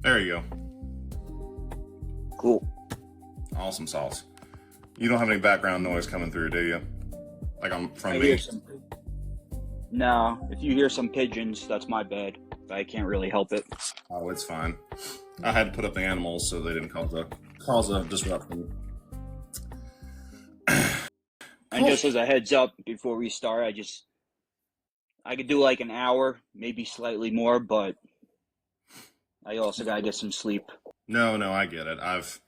There you go. Cool. Awesome sauce. You don't have any background noise coming through, do you? Like from me? No, if you hear some pigeons, that's my bad. I can't really help it. Oh, it's fine. I had to put up the animals so they didn't cause a disruption. And just as a heads up before we start, I could do like an hour, maybe slightly more, but I also gotta get some sleep. No, I get it. I've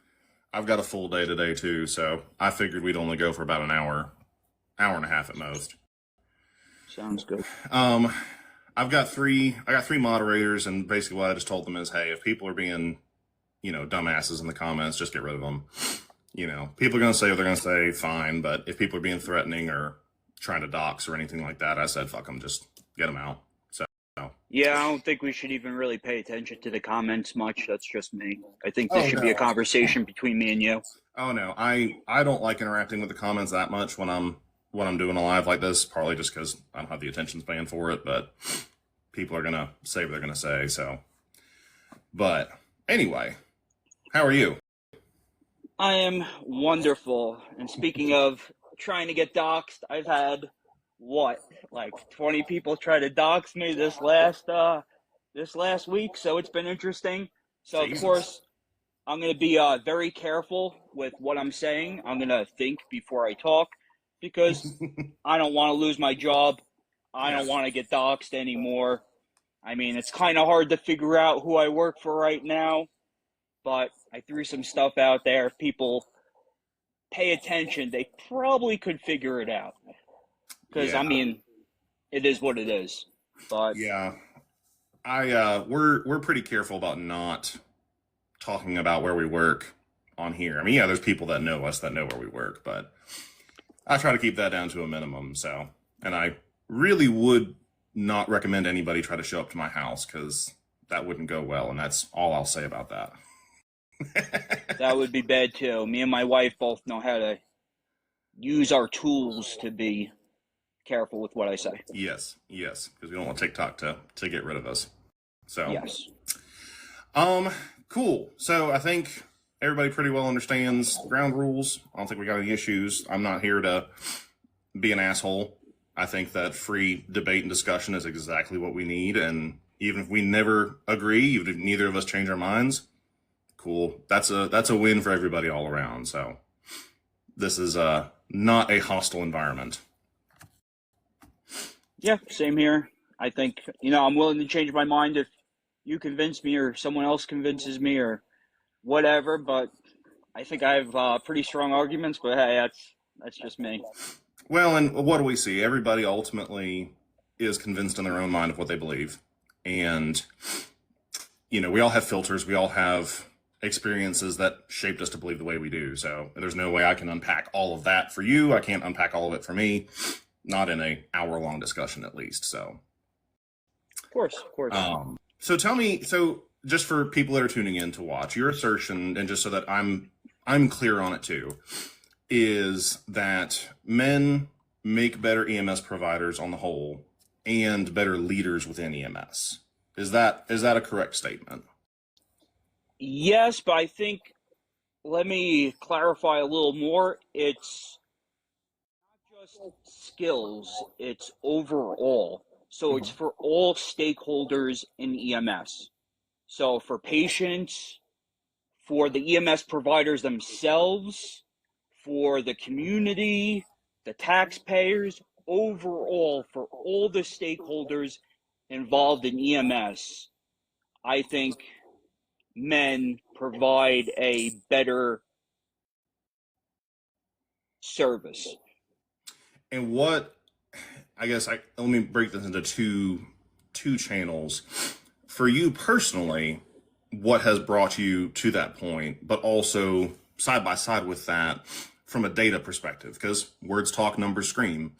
got a full day today too, so I figured we'd only go for about an hour and a half at most. Sounds good. I got three moderators, and basically what I just told them is, hey, if people are being, dumbasses in the comments, just get rid of them. People are going to say what they're going to say, fine, but if people are being threatening or trying to dox or anything like that, I said, fuck them, just get them out. So. Yeah, I don't think we should even really pay attention to the comments much. That's just me. I think this should be a conversation between me and you. Oh, no, I don't like interacting with the comments that much when I'm doing a live like this, partly just because I don't have the attention span for it, but people are going to say what they're going to say, so. But anyway, how are you? I am wonderful. And speaking of trying to get doxxed, I've had, like 20 people try to dox me this last week, so it's been interesting. So, Jesus. Of course, I'm going to be very careful with what I'm saying. I'm going to think before I talk, because I don't want to lose my job. I don't want to get doxxed anymore. I mean, it's kind of hard to figure out who I work for right now, but I threw some stuff out there. If people pay attention, they probably could figure it out. Because, I mean, it is what it is. But yeah, we're pretty careful about not talking about where we work on here. I mean, yeah, there's people that know us that know where we work, but I try to keep that down to a minimum. So, and I really would not recommend anybody try to show up to my house, because that wouldn't go well, and that's all I'll say about that. That would be bad too. Me and my wife both know how to use our tools to be careful with what I say. Yes, because we don't want TikTok to get rid of us. So yes. Cool. So I think everybody pretty well understands ground rules. I don't think we got any issues. I'm not here to be an asshole. I think that free debate and discussion is exactly what we need. And even if we never agree, even if neither of us change our minds, cool. That's a win for everybody all around. So this is not a hostile environment. Yeah, same here. I think, I'm willing to change my mind if you convince me or someone else convinces me or whatever, but I think I have pretty strong arguments, but hey, that's just me. Well, and what do we see? Everybody ultimately is convinced in their own mind of what they believe. And, we all have filters. We all have experiences that shaped us to believe the way we do. So there's no way I can unpack all of that for you. I can't unpack all of it for me. Not in a hour-long discussion, at least. So, of course. So tell me, just for people that are tuning in to watch, your assertion, and just so that I'm clear on it too, is that men make better EMS providers on the whole and better leaders within EMS. Is that a correct statement? Yes, but I think, let me clarify a little more. It's not just skills, it's overall. So it's for all stakeholders in EMS. So for patients, for the EMS providers themselves, for the community, the taxpayers, overall, for all the stakeholders involved in EMS, I think men provide a better service. And let me break this into two channels. For you personally, what has brought you to that point, but also side by side with that, from a data perspective, because words talk, numbers scream.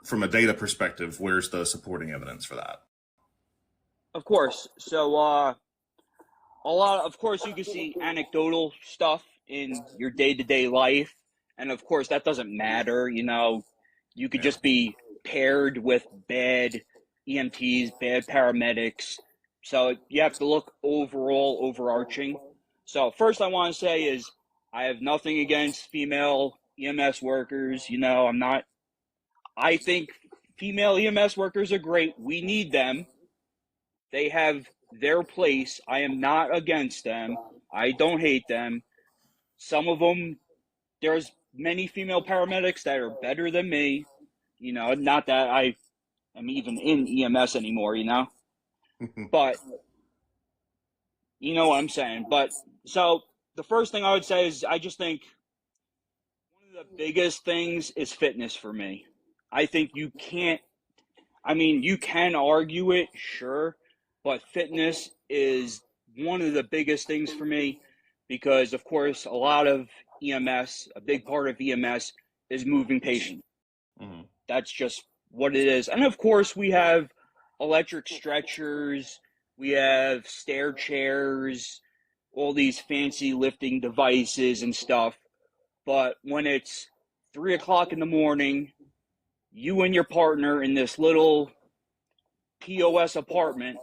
From a data perspective, where's the supporting evidence for that? Of course. So, of course, you can see anecdotal stuff in your day-to-day life. And of course, that doesn't matter. You could just be paired with bad EMTs, bad paramedics, So you have to look overall, overarching. So first I want to say is I have nothing against female EMS workers. You know, I think female EMS workers are great. We need them. They have their place. I am not against them. I don't hate them. Some of them, there's many female paramedics that are better than me. You know, not that I am even in EMS anymore, you know? But, you know what I'm saying. But, so the first thing I would say is I just think one of the biggest things is fitness for me. I think you can't, I mean, you can argue it, sure, but fitness is one of the biggest things for me because, of course, a lot of EMS, a big part of EMS is moving patients. Mm-hmm. That's just what it is. And, of course, we have electric stretchers, we have stair chairs, all these fancy lifting devices and stuff. But when it's 3 o'clock in the morning, you and your partner in this little POS apartment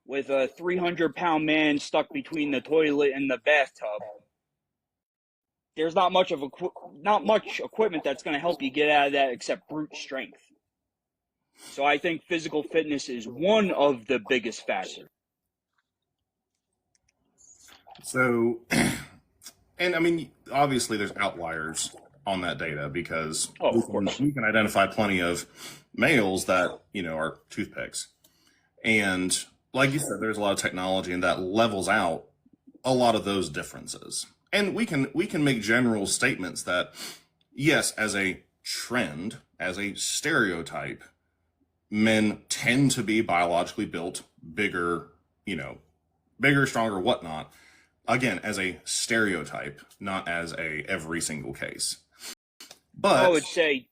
with a 300-pound man stuck between the toilet and the bathtub, there's not much equipment that's going to help you get out of that except brute strength. So I think physical fitness is one of the biggest factors. So, and I mean, obviously there's outliers on that data because we can identify plenty of males that, you know, are toothpicks. And like you said, there's a lot of technology and that levels out a lot of those differences. And we can make general statements that, yes, as a trend, as a stereotype, men tend to be biologically built, bigger, you know, bigger, stronger, whatnot. Again, as a stereotype, not as a every single case. But I would say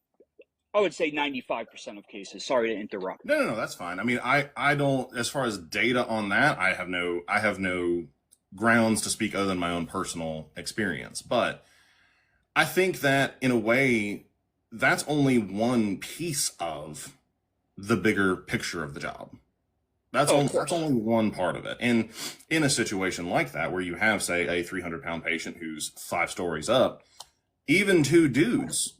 95% of cases. Sorry to interrupt. No, that's fine. I mean, I don't, as far as data on that, I have no grounds to speak other than my own personal experience. But I think that in a way, that's only one piece of the bigger picture of the job. That's only one part of it. And in a situation like that, where you have, say, a 300-pound patient who's 5 stories up, even 2 dudes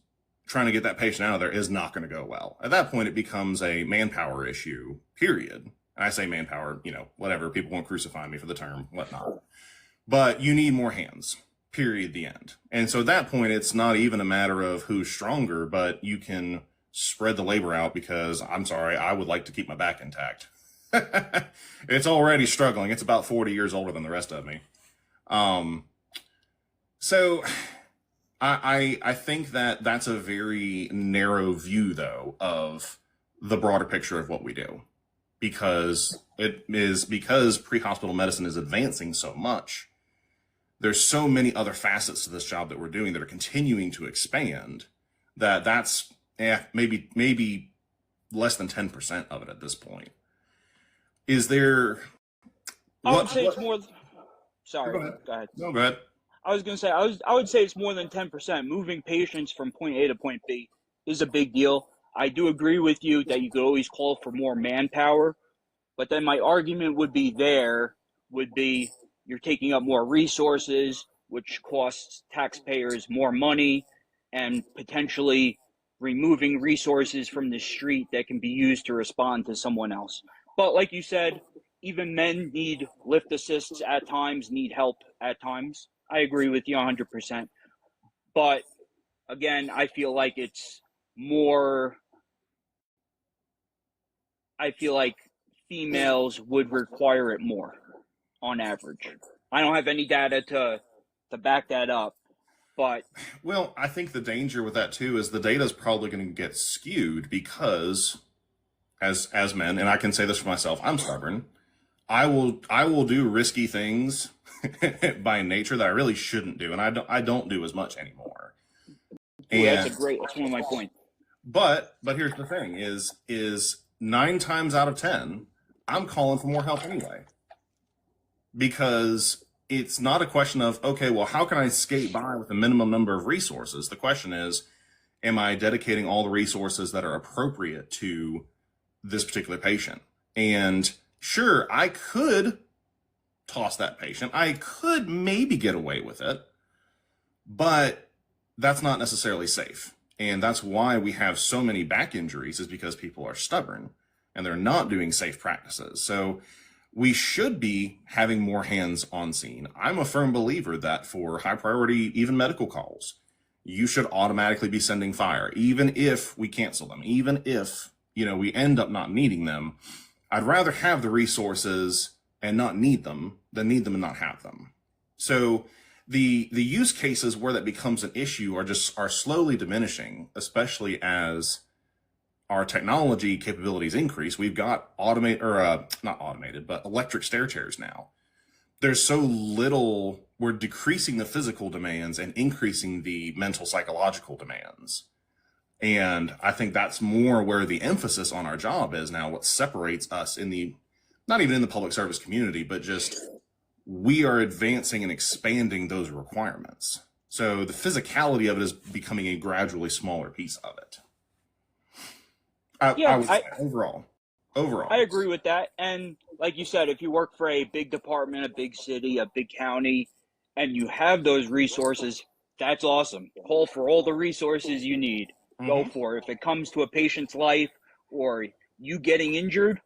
trying to get that patient out of there is not going to go well. At that point, it becomes a manpower issue, period. And I say manpower, you know, whatever. People won't crucify me for the term, whatnot. But you need more hands, period, the end. And so at that point, it's not even a matter of who's stronger, but you can spread the labor out because, I'm sorry, I would like to keep my back intact. It's already struggling. It's about 40 years older than the rest of me. So I think that that's a very narrow view, though, of the broader picture of what we do, because pre-hospital medicine is advancing so much. There's so many other facets to this job that we're doing that are continuing to expand that's maybe less than 10% of it at this point. Is there? I would say it's more. Sorry, go ahead. No, go ahead. I was going to say I would say it's more than 10%. Moving patients from point A to point B is a big deal. I do agree with you that you could always call for more manpower, but then my argument would be you're taking up more resources, which costs taxpayers more money, and potentially removing resources from the street that can be used to respond to someone else. But like you said, even men need lift assists at times, need help at times. I agree with you 100%. But again, I feel like females would require it more on average. I don't have any data to back that up, but. Well, I think the danger with that too is the data is probably going to get skewed because as men, and I can say this for myself, I'm stubborn. I will do risky things by nature that I really shouldn't do, and I don't do as much anymore. And that's one of my points. But here's the thing: is 9 times out of 10, I'm calling for more help anyway, because it's not a question of, okay, well, how can I skate by with a minimum number of resources? The question is, am I dedicating all the resources that are appropriate to this particular patient? And Sure, I could toss that patient. I could maybe get away with it, but that's not necessarily safe. And that's why we have so many back injuries, is because people are stubborn and they're not doing safe practices. So we should be having more hands on scene. I'm a firm believer that for high priority, even medical calls, you should automatically be sending fire, even if we cancel them, even if, we end up not needing them. I'd rather have the resources and not need them than need them and not have them. So the use cases where that becomes an issue are slowly diminishing, especially as our technology capabilities increase. We've got not automated, but electric stair chairs now. There's so little, we're decreasing the physical demands and increasing the mental psychological demands. And I think that's more where the emphasis on our job is now. What separates us not even in the public service community, but just we are advancing and expanding those requirements. So the physicality of it is becoming a gradually smaller piece of it. I would say overall. I agree with that. And like you said, if you work for a big department, a big city, a big county, and you have those resources, that's awesome. Call for all the resources you need. Go for it. If it comes to a patient's life or you getting injured,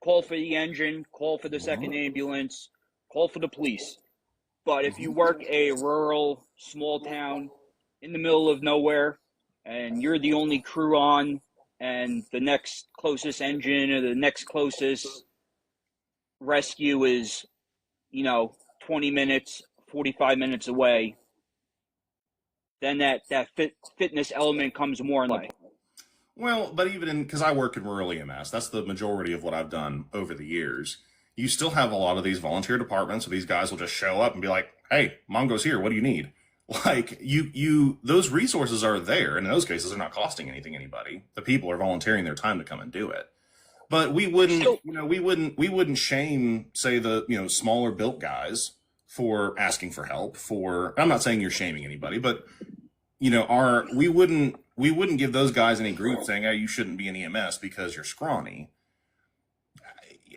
call for the engine, call for the second ambulance, call for the police. But if you work a rural, small town in the middle of nowhere and you're the only crew on, and the next closest engine or the next closest rescue is, 20 minutes, 45 minutes away, then that fitness element comes more in play. Well, but even because I work in rural EMS, that's the majority of what I've done over the years. You still have a lot of these volunteer departments where these guys will just show up and be like, hey, Mongo's here. What do you need? Like those resources are there. And in those cases, they're not costing anything anybody. The people are volunteering their time to come and do it. But we wouldn't, we wouldn't shame, say, the, smaller built guys for asking for help. I'm not saying you're shaming anybody, but we wouldn't give those guys any grief saying, hey, you shouldn't be in EMS because you're scrawny.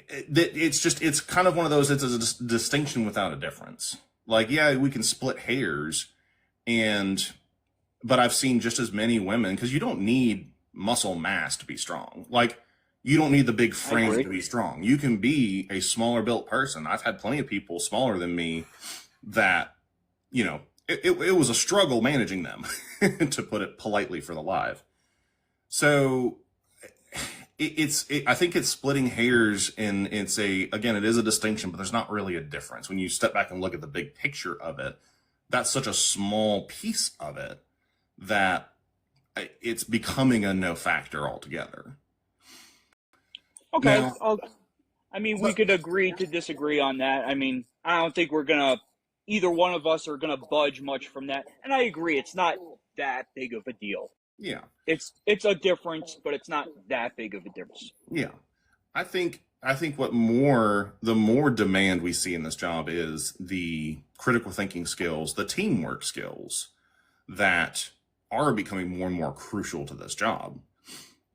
It's kind of one of those, it's a distinction without a difference. Like, yeah, we can split hairs, but I've seen just as many women, because you don't need muscle mass to be strong. Like, you don't need the big frame to be strong. You can be a smaller built person. I've had plenty of people smaller than me that, it was a struggle managing them, to put it politely for the live. So I think it's splitting hairs, and it is a distinction, but there's not really a difference. When you step back and look at the big picture of it, that's such a small piece of it that it's becoming a no factor altogether. Okay. Now, we could agree to disagree on that. I don't think either one of us are going to budge much from that. And I agree, it's not that big of a deal. Yeah. It's a difference, but it's not that big of a difference. Yeah. I think the more demand we see in this job is the critical thinking skills, the teamwork skills that are becoming more and more crucial to this job.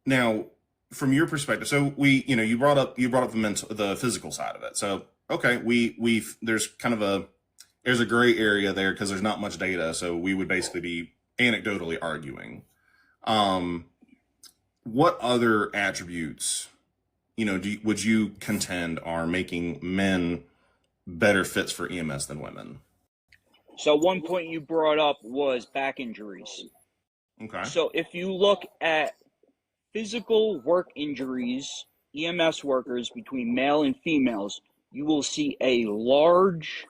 Now, from your perspective, so you brought up the physical side of it. So, okay, there's a gray area there because there's not much data. So we would basically be anecdotally arguing. What other attributes, would you contend are making men better fits for EMS than women? So one point you brought up was back injuries. Okay. So if you look at physical work injuries, EMS workers between male and females, you will see a large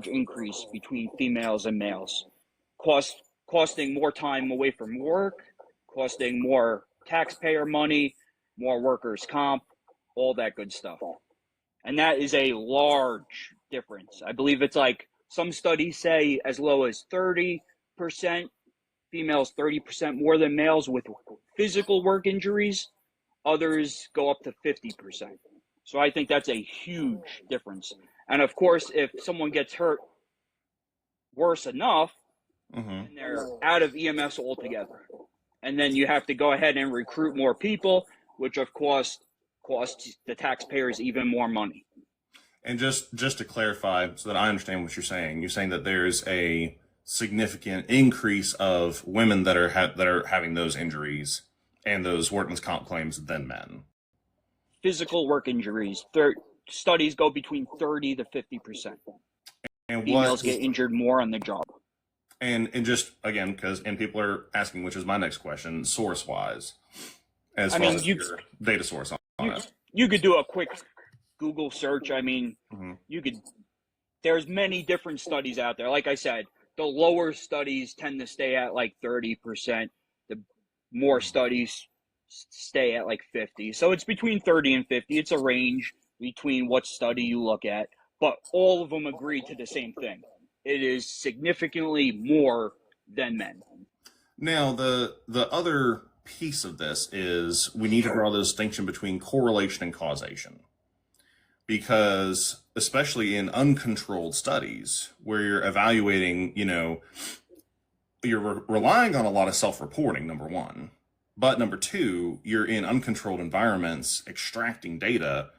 increase between females and males, costing more time away from work, costing more taxpayer money, more workers' comp, all that good stuff. And that is a large difference. I believe it's like some studies say as low as 30%, females 30% more than males with physical work injuries. Others go up to 50%. So I think that's a huge difference. And of course, if someone gets hurt worse enough, then they're out of EMS altogether. And then you have to go ahead and recruit more people, which of course costs the taxpayers even more money. And just to clarify, so that I understand what you're saying that there's a significant increase of women that are having those injuries and those workman's comp claims than men. Physical work injuries. Studies go between 30 to 50%. And females get injured more on the job. And just again, and people are asking, which is my next question, source wise, as far as your data source on it. You could do a quick Google search. I mean, there's many different studies out there. Like I said, the lower studies tend to stay at like 30%. The more studies stay at like 50. So it's between 30 and 50. It's a range between what study you look at, but all of them agree to the same thing. It is significantly more than men. Now, the other piece of this is we need to draw the distinction between correlation and causation. Because especially in uncontrolled studies where you're evaluating, you're relying on a lot of self-reporting, number one. But number two, you're in uncontrolled environments extracting data,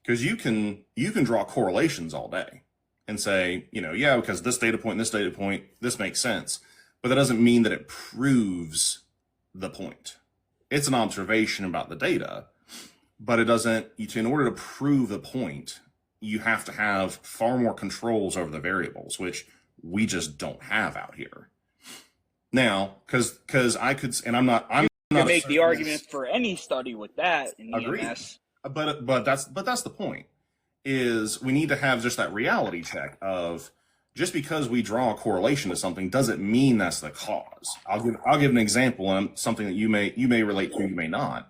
because you can draw correlations all day and say, yeah, because this data point, this makes sense. But that doesn't mean that it proves the point. It's an observation about the data, but it doesn't, in order to prove the point, you have to have far more controls over the variables, which we just don't have out here. Now, because I could, and I'm not make the argument for any study with that in EMS. But that's the point, is we need to have just that reality check of, just because we draw a correlation to something doesn't mean that's the cause. I'll give an example on something that you may relate to, you may not.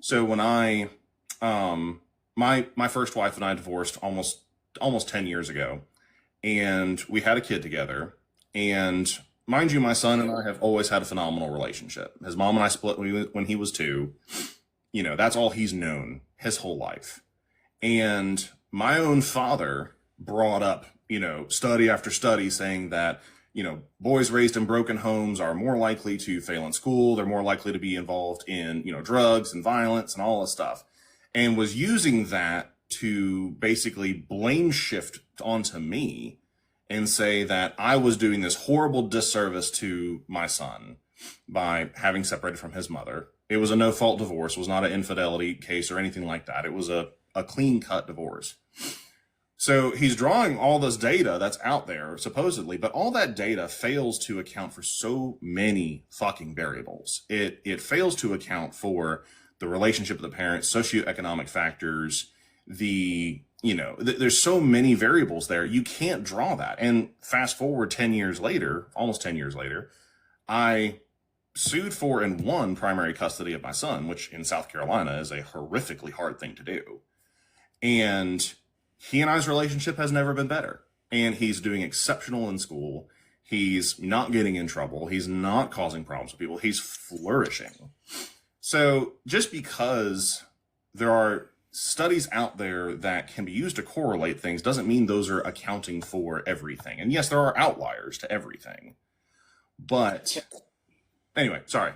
So when I my first wife and I divorced almost 10 years ago, and we had a kid together, and mind you, my son and I have always had a phenomenal relationship. His mom and I split when he was 2. That's all he's known his whole life. And my own father brought up, study after study saying that, boys raised in broken homes are more likely to fail in school. They're more likely to be involved in, drugs and violence and all this stuff. And was using that to basically blame shift onto me and say that I was doing this horrible disservice to my son by having separated from his mother. It was a no-fault divorce. It was not an infidelity case or anything like that. It was a clean-cut divorce. So he's drawing all this data that's out there, supposedly, but all that data fails to account for so many fucking variables. It fails to account for the relationship of the parents, socioeconomic factors, there's so many variables there. You can't draw that. And fast forward 10 years later, almost 10 years later, I sued for and won primary custody of my son, which in South Carolina is a horrifically hard thing to do. And he and I's relationship has never been better. And he's doing exceptional in school. He's not getting in trouble. He's not causing problems with people. He's flourishing. So just because there are studies out there that can be used to correlate things doesn't mean those are accounting for everything. And yes, there are outliers to everything. But anyway, sorry.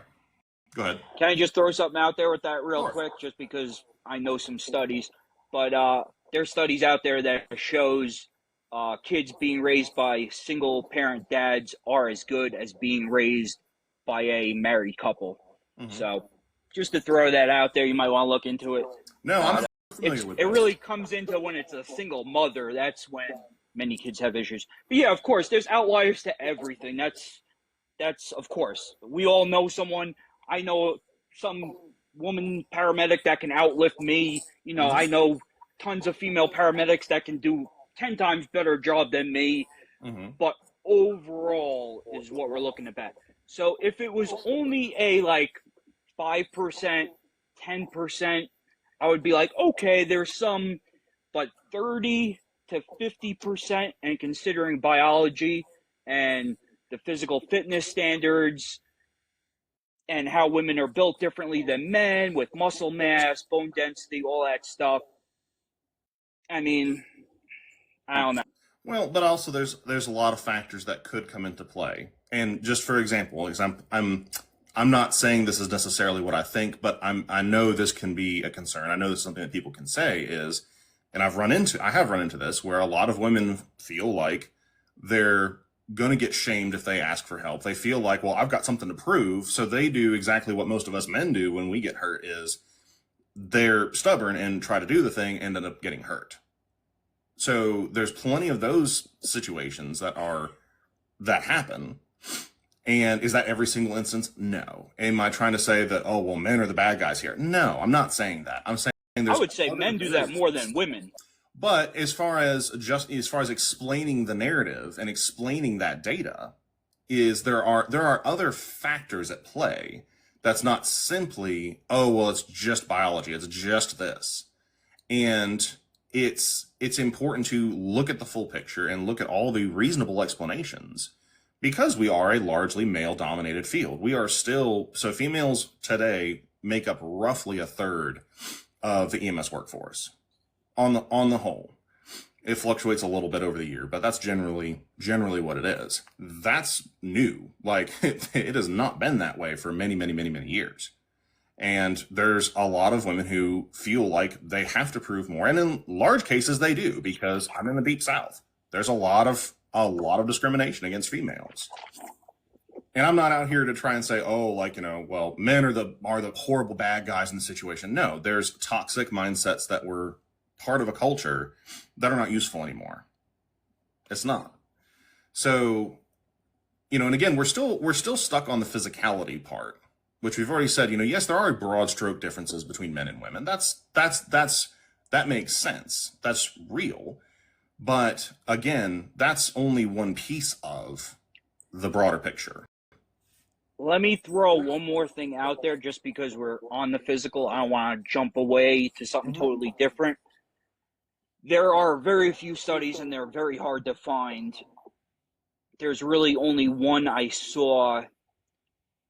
Go ahead. Can I just throw something out there with that real quick, just because I know some studies, but there's studies out there that shows kids being raised by single parent dads are as good as being raised by a married couple. So just to throw that out there, you might want to look into it. No, I'm familiar with it. It really comes into when it's a single mother. That's when many kids have issues. But yeah, of course, there's outliers to everything. That's of course. We all know someone. I know some woman paramedic that can outlift me. I know tons of female paramedics that can do 10 times better job than me. But overall is what we're looking at. So if it was only a 5%, 10%, I would be like, okay, there's some, but 30 to 50%, and considering biology and the physical fitness standards and how women are built differently than men with muscle mass, bone density, all that stuff. I mean, I don't know. Well, but also there's a lot of factors that could come into play. And just for example, I'm not saying this is necessarily what I think, but I know this can be a concern. I know this is something that people can say is, and I have run into this where a lot of women feel like they're going to get shamed if they ask for help. They feel like, well, I've got something to prove. So they do exactly what most of us men do when we get hurt is they're stubborn and try to do the thing and end up getting hurt. So there's plenty of those situations that happen. And is that every single instance? No. Am I trying to say that, oh, well, men are the bad guys here? No, I'm not saying that. I'm saying I would say men do that more than women. But as far as explaining the narrative and explaining that data, is there are other factors at play. That's not simply, oh, well, it's just biology. It's just this. And it's important to look at the full picture and look at all the reasonable explanations because we are a largely male-dominated field. We are still, so females today make up roughly a third of the EMS workforce on the whole. It fluctuates a little bit over the year, but that's generally what it is. That's new. Like it has not been that way for many, many, many, many years. And there's a lot of women who feel like they have to prove more. And in large cases they do, because I'm in the deep South. There's a lot of discrimination against females. And I'm not out here to try and say, oh, like, well, men are the horrible bad guys in the situation. No, there's toxic mindsets that were part of a culture that are not useful anymore. It's not. So, and again, we're still stuck on the physicality part, which we've already said, yes, there are broad stroke differences between men and women. That makes sense. That's real. But again, that's only one piece of the broader picture. Let me throw one more thing out there just because we're on the physical. I don't want to jump away to something totally different. There are very few studies and they're very hard to find. There's really only one I saw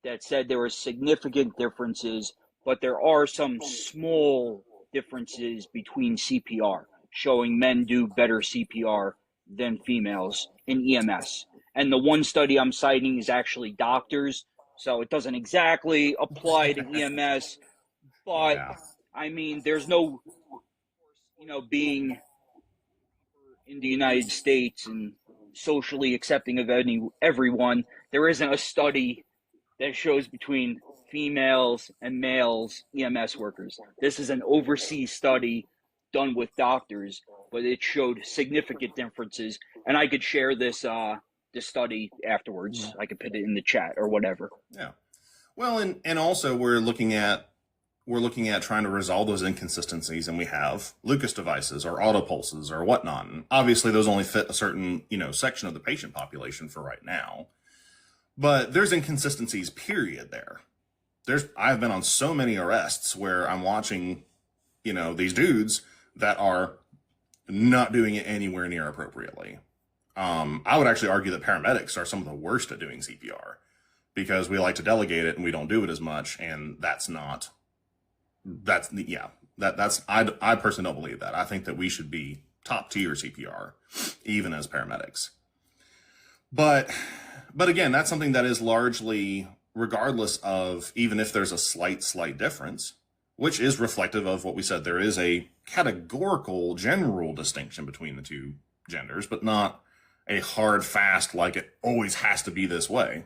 that said there were significant differences, but there are some small differences between CPR, showing men do better CPR than females in EMS. And the one study I'm citing is actually doctors, so it doesn't exactly apply to EMS, but yeah. I mean, there's no, being in the United States and socially accepting of everyone, there isn't a study that shows between females and males EMS workers. This is an overseas study done with doctors, but it showed significant differences. And I could share this study afterwards. Yeah. I could put it in the chat or whatever. Yeah. Well, and also we're looking at trying to resolve those inconsistencies, and we have Lucas devices or auto pulses or whatnot. And obviously those only fit a certain, section of the patient population for right now. But there's inconsistencies, period, there. I've been on so many arrests where I'm watching, these dudes that are not doing it anywhere near appropriately. I would actually argue that paramedics are some of the worst at doing CPR because we like to delegate it and we don't do it as much. And I personally don't believe that. I think that we should be top tier CPR, even as paramedics. But again, that's something that is largely, regardless of, even if there's a slight difference, which is reflective of what we said, there is a categorical general distinction between the two genders, but not a hard, fast, like it always has to be this way.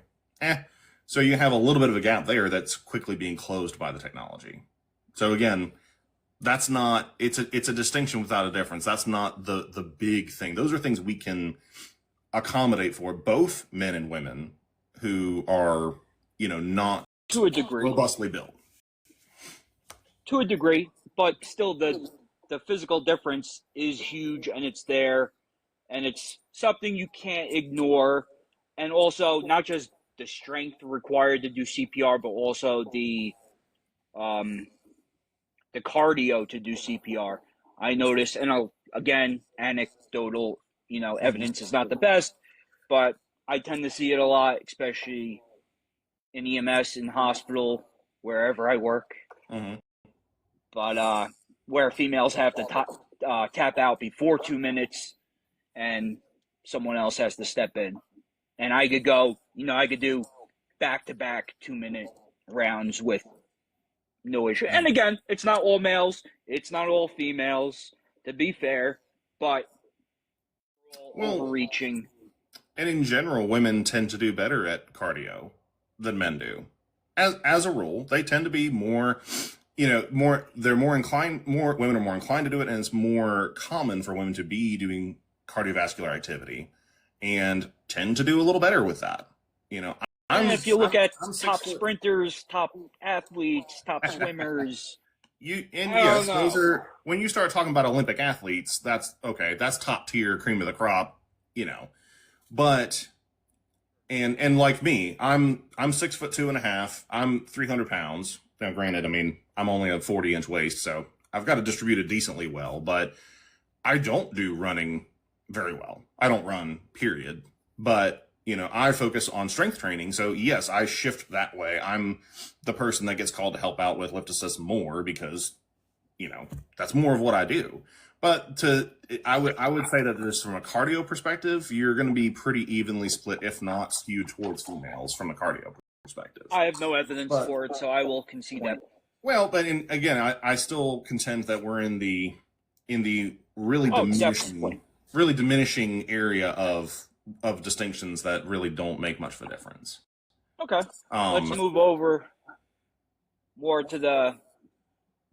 So you have a little bit of a gap there that's quickly being closed by the technology. So again, it's a distinction without a difference. That's not the big thing. Those are things we can accommodate for both men and women who are, not to a degree robustly built. To a degree, but still the physical difference is huge and it's there and it's something you can't ignore. And also not just the strength required to do CPR, but also the cardio to do CPR. I noticed, and again, anecdotal, evidence is not the best, but I tend to see it a lot, especially in EMS, in hospital, wherever I work. Mm-hmm. But where females have to tap out before 2 minutes and someone else has to step in. And I could go, I could do back-to-back 2-minute rounds with no issue. And again, it's not all males, it's not all females, to be fair, but overreaching. And in general, women tend to do better at cardio than men do. As a rule, they tend to be more, they're more inclined, women are more inclined to do it, and it's more common for women to be doing cardiovascular activity and tend to do a little better with that. If you look at top sprinters, top athletes, top swimmers, those are, when you start talking about Olympic athletes, that's okay. That's top tier, cream of the crop, But and like me, I'm 6'2.5". I'm 300 pounds. Now, granted, I mean, I'm only a 40-inch waist, so I've got to distribute it decently well. But I don't do running very well. I don't run, period. But I focus on strength training. So yes, I shift that way. I'm the person that gets called to help out with lift assist more because, that's more of what I do. But I would say that just from a cardio perspective, you're going to be pretty evenly split, if not skewed towards females from a cardio perspective. I have no evidence for it, so I will concede that. Well, but again, I still contend that we're in the really diminishing area of distinctions that really don't make much of a difference. Okay. Let's move over more to the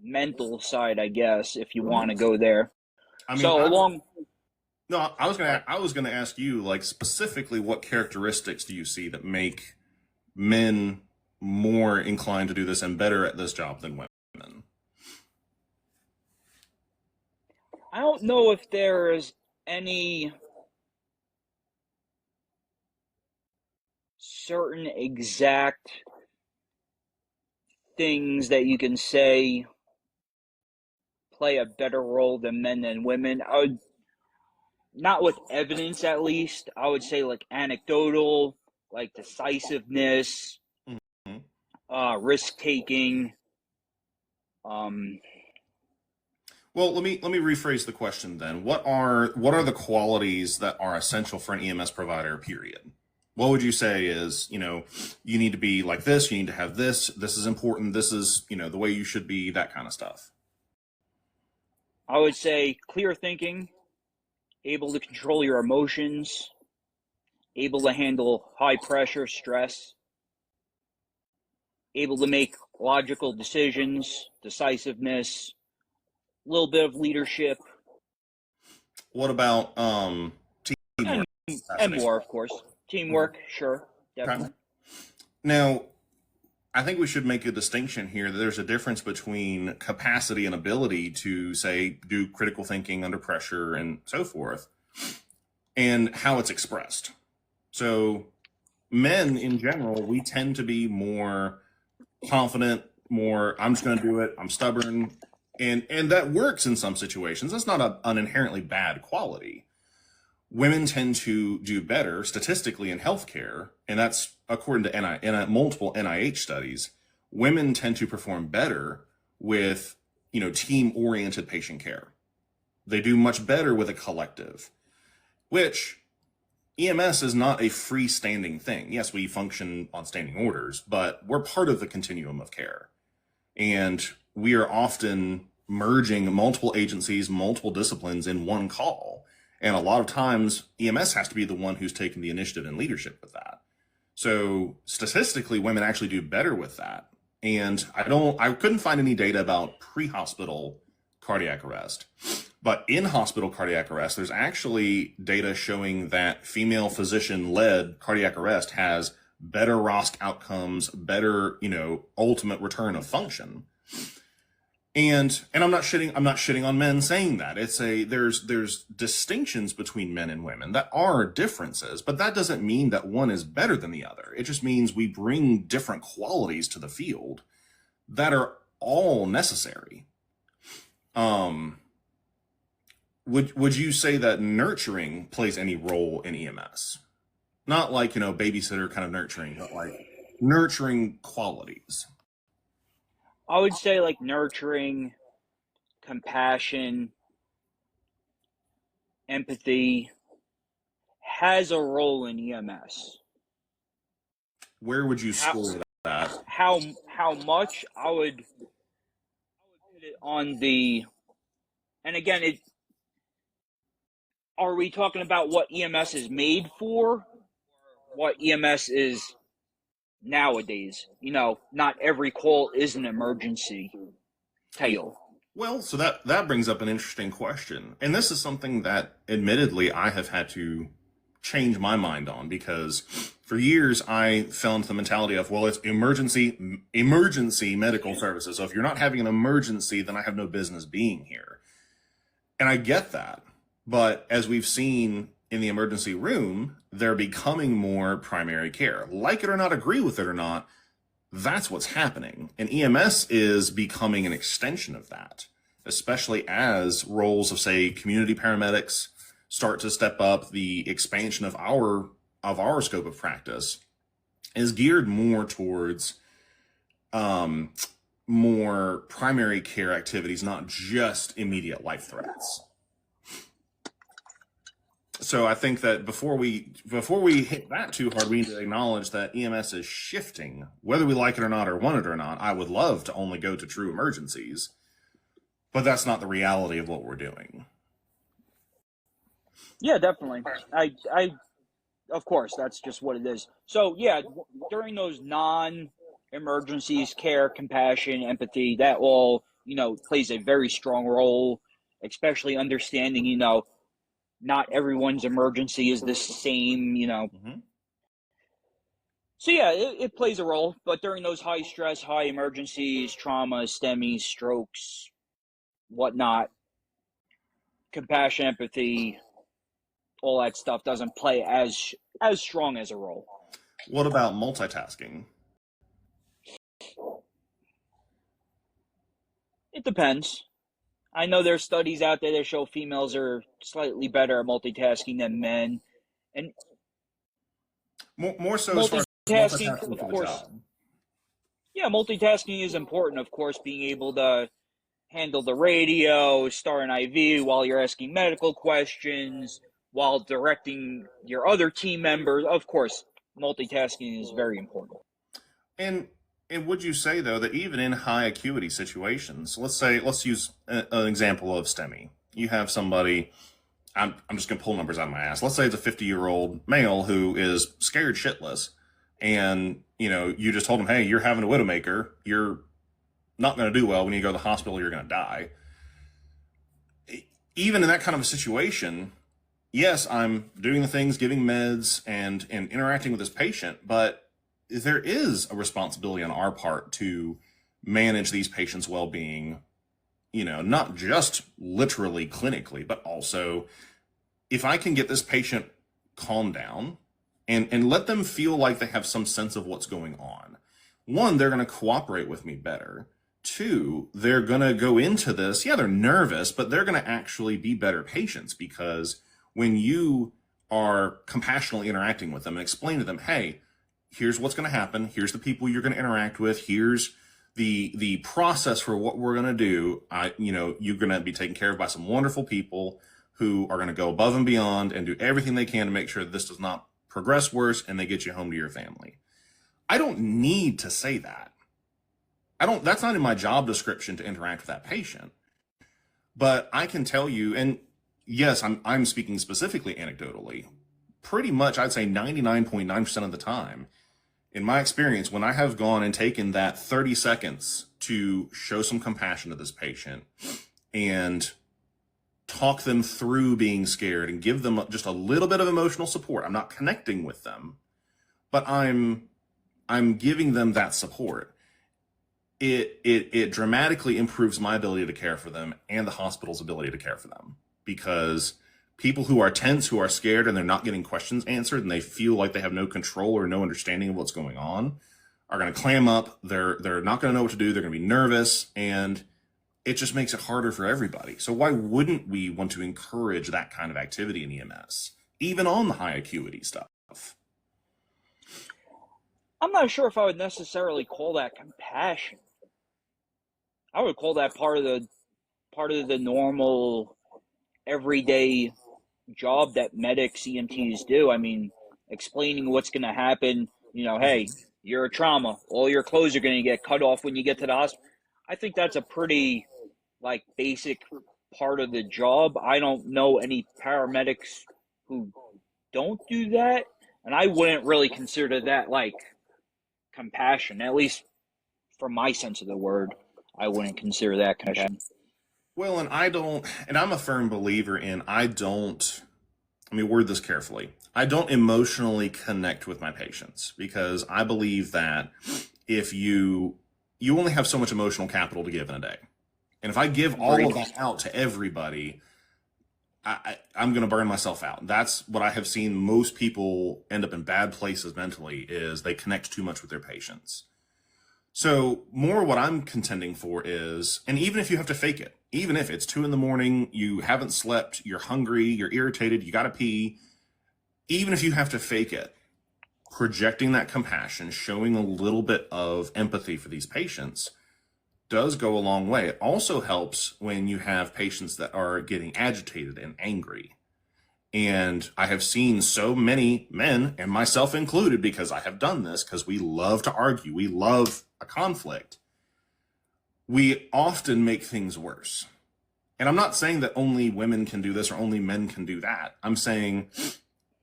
mental side, I guess, if you want to go there. I mean, I was gonna ask you, like, specifically, what characteristics do you see that make men more inclined to do this and better at this job than women? I don't know if there is any certain exact things that you can say play a better role than men and women. I would, not with evidence at least, I would say like anecdotal, like decisiveness, risk taking. Well, let me rephrase the question then. What are the qualities that are essential for an EMS provider, period? What would you say is, you need to be like this, you need to have this, this is important, this is, the way you should be, that kind of stuff? I would say clear thinking, able to control your emotions, able to handle high pressure, stress, able to make logical decisions, decisiveness, a little bit of leadership. What about teamwork? And more, of course. Teamwork, sure, definitely. Okay. Now, I think we should make a distinction here that there's a difference between capacity and ability to, say, do critical thinking under pressure and so forth, and how it's expressed. So men in general, we tend to be more confident, more, I'm just going to do it, I'm stubborn, and that works in some situations. That's not an inherently bad quality. Women tend to do better statistically in healthcare, and that's according to multiple NIH studies. Women tend to perform better with, team-oriented patient care. They do much better with a collective, which EMS is not a freestanding thing. Yes, we function on standing orders, but we're part of the continuum of care. And we are often merging multiple agencies, multiple disciplines in one call. And a lot of times EMS has to be the one who's taking the initiative and leadership with that. So statistically, women actually do better with that. And I couldn't find any data about pre-hospital cardiac arrest, but in hospital cardiac arrest, there's actually data showing that female physician-led cardiac arrest has better ROSC outcomes, better, ultimate return of function. And I'm not shitting on men saying that. There's distinctions between men and women that are differences, but that doesn't mean that one is better than the other. It just means we bring different qualities to the field that are all necessary. Would you say that nurturing plays any role in EMS? Not like, babysitter kind of nurturing, but like nurturing qualities. I would say like nurturing, compassion, empathy has a role in EMS. Where would you score that. How much I would put it on the, and again, are we talking about what EMS is made for? What EMS is nowadays? Not every call is an emergency title. Well, so that brings up an interesting question. And this is something that admittedly I have had to change my mind on, because for years I fell into the mentality of, well, it's emergency medical services. So if you're not having an emergency, then I have no business being here. And I get that. But as we've seen in the emergency room, they're becoming more primary care. Like it or not, agree with it or not, that's what's happening. And EMS is becoming an extension of that, especially as roles of, say, community paramedics start to step up. The expansion of our scope of practice is geared more towards more primary care activities, not just immediate life threats. So I think that before we hit that too hard, we need to acknowledge that EMS is shifting, whether we like it or not, or want it or not. I would love to only go to true emergencies, but that's not the reality of what we're doing. Yeah, definitely. I of course, that's just what it is. So yeah, during those non-emergencies, care, compassion, empathy, that all, plays a very strong role, especially understanding, not everyone's emergency is the same, Mm-hmm. So yeah, it plays a role, but during those high stress, high emergencies, traumas, STEMIs, strokes, whatnot, compassion, empathy, all that stuff doesn't play as strong as a role. What about multitasking? It depends. I know there's studies out there that show females are slightly better at multitasking than men, and More so as far as multitasking, multitasking of for the course. job. Yeah, multitasking is important, of course, being able to handle the radio, start an IV while you're asking medical questions, while directing your other team members. Of course, multitasking is very important. And would you say though that even in high acuity situations, let's use an example of STEMI. You have somebody, I'm just gonna pull numbers out of my ass. Let's say it's a 50-year-old male who is scared shitless, and you just told him, hey, you're having a widowmaker, you're not going to do well. When you go to the hospital, you're going to die. Even in that kind of a situation, yes, I'm doing the things, giving meds and interacting with this patient, but there is a responsibility on our part to manage these patients' well-being, not just literally clinically, but also if I can get this patient calmed down and let them feel like they have some sense of what's going on. One, they're going to cooperate with me better. Two, they're going to go into this. Yeah, they're nervous, but they're going to actually be better patients, because when you are compassionately interacting with them and explain to them, hey, here's what's going to happen. Here's the people you're going to interact with. Here's the process for what we're going to do. You're going to be taken care of by some wonderful people who are going to go above and beyond and do everything they can to make sure that this does not progress worse and they get you home to your family. I don't need to say that. That's not in my job description to interact with that patient. But I can tell you, and yes, I'm speaking specifically anecdotally, pretty much I'd say 99.9% of the time, in my experience, when I have gone and taken that 30 seconds to show some compassion to this patient and talk them through being scared and give them just a little bit of emotional support. I'm not connecting with them, but I'm giving them that support. It dramatically improves my ability to care for them and the hospital's ability to care for them, because people who are tense, who are scared, and they're not getting questions answered, and they feel like they have no control or no understanding of what's going on, are going to clam up. They're not going to know what to do. They're going to be nervous, and it just makes it harder for everybody. So why wouldn't we want to encourage that kind of activity in EMS, even on the high acuity stuff? I'm not sure if I would necessarily call that compassion. I would call that part of the normal everyday job that medics, EMTs do. I mean, explaining what's going to happen, hey, you're a trauma. All your clothes are going to get cut off when you get to the hospital. I think that's a pretty like basic part of the job. I don't know any paramedics who don't do that, and I wouldn't really consider that like compassion. At least from my sense of the word, I wouldn't consider that compassion. Well, and I'm a firm believer in let me word this carefully. I don't emotionally connect with my patients because I believe that if you only have so much emotional capital to give in a day. And if I give all of that out to everybody, I'm going to burn myself out. That's what I have seen most people end up in bad places mentally is they connect too much with their patients. So more what I'm contending for is, and even if you have to fake it, even if it's 2 a.m, you haven't slept, you're hungry, you're irritated, you got to pee, even if you have to fake it, projecting that compassion, showing a little bit of empathy for these patients does go a long way. It also helps when you have patients that are getting agitated and angry. And I have seen so many men, and myself included, because I have done this, because we love to argue, we love a conflict. We often make things worse. And I'm not saying that only women can do this or only men can do that. I'm saying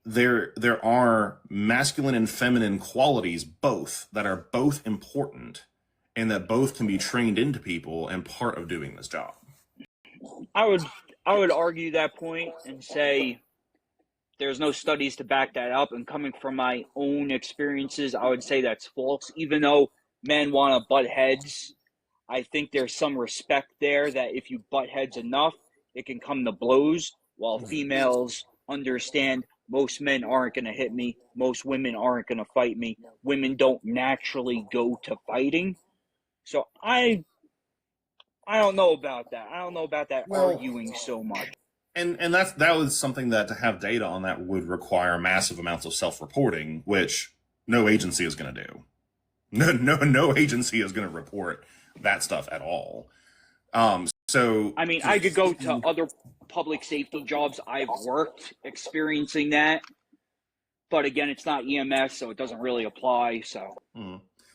there are masculine and feminine qualities both that are both important and that both can be trained into people and part of doing this job. I would argue that point and say there's no studies to back that up. And coming from my own experiences, I would say that's false. Even though men want to butt heads, I think there's some respect there that if you butt heads enough, it can come to blows, while females understand most men aren't going to hit me. Most women aren't going to fight me. Women don't naturally go to fighting. So I don't know about that. I don't know about that arguing so much. And that was something that to have data on that would require massive amounts of self-reporting, which no agency is going to do. No agency is going to report that stuff at all. So I mean, I could go to other public safety jobs I've worked experiencing that, but again, it's not EMS, so it doesn't really apply. So,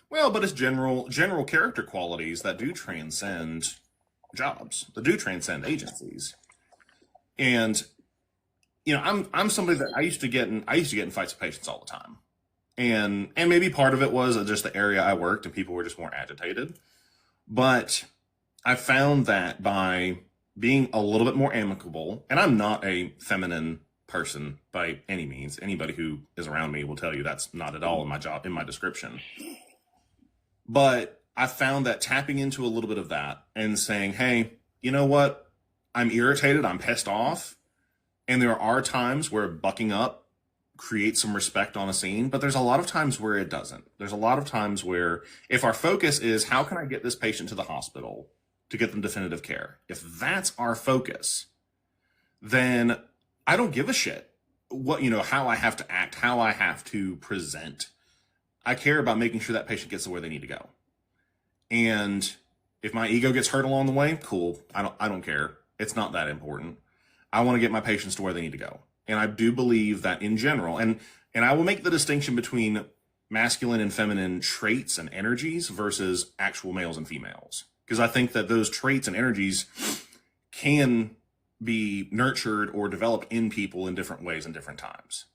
well, but it's general character qualities that do transcend jobs, that do transcend agencies. And you know, I'm somebody that I used to get in fights with patients all the time. And maybe part of it was just the area I worked and people were just more agitated. But I found that by being a little bit more amicable, and I'm not a feminine person by any means. Anybody who is around me will tell you that's not at all in my description. But I found that tapping into a little bit of that and saying, hey, you know what? I'm irritated, I'm pissed off. And there are times where bucking up creates some respect on a scene, but there's a lot of times where it doesn't. There's a lot of times where if our focus is how can I get this patient to the hospital to get them definitive care, if that's our focus, then I don't give a shit how I have to act, how I have to present. I care about making sure that patient gets to where they need to go. And if my ego gets hurt along the way, cool. I don't care. It's not that important. I want to get my patients to where they need to go. And I do believe that in general, and I will make the distinction between masculine and feminine traits and energies versus actual males and females. Because I think that those traits and energies can be nurtured or developed in people in different ways and different times.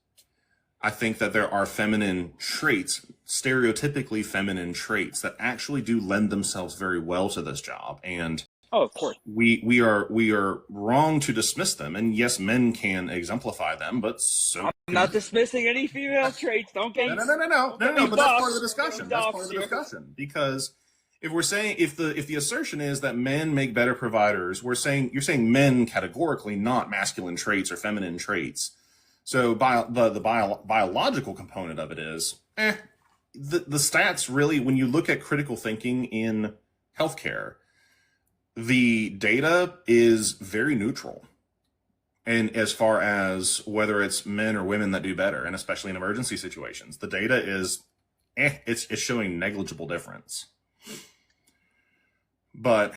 I think that there are feminine traits, stereotypically feminine traits, that actually do lend themselves very well to this job. And of course, we are wrong to dismiss them. And yes, men can exemplify them, but so I'm not dismissing any female traits. Don't get no. But that's part of the discussion. That's part of the discussion, because if we're saying if the assertion is that men make better providers, you're saying men categorically, not masculine traits or feminine traits. So the biological component of it is the stats really, when you look at critical thinking in healthcare, the data is very neutral. And as far as whether it's men or women that do better, and especially in emergency situations, the data is it's showing negligible difference. But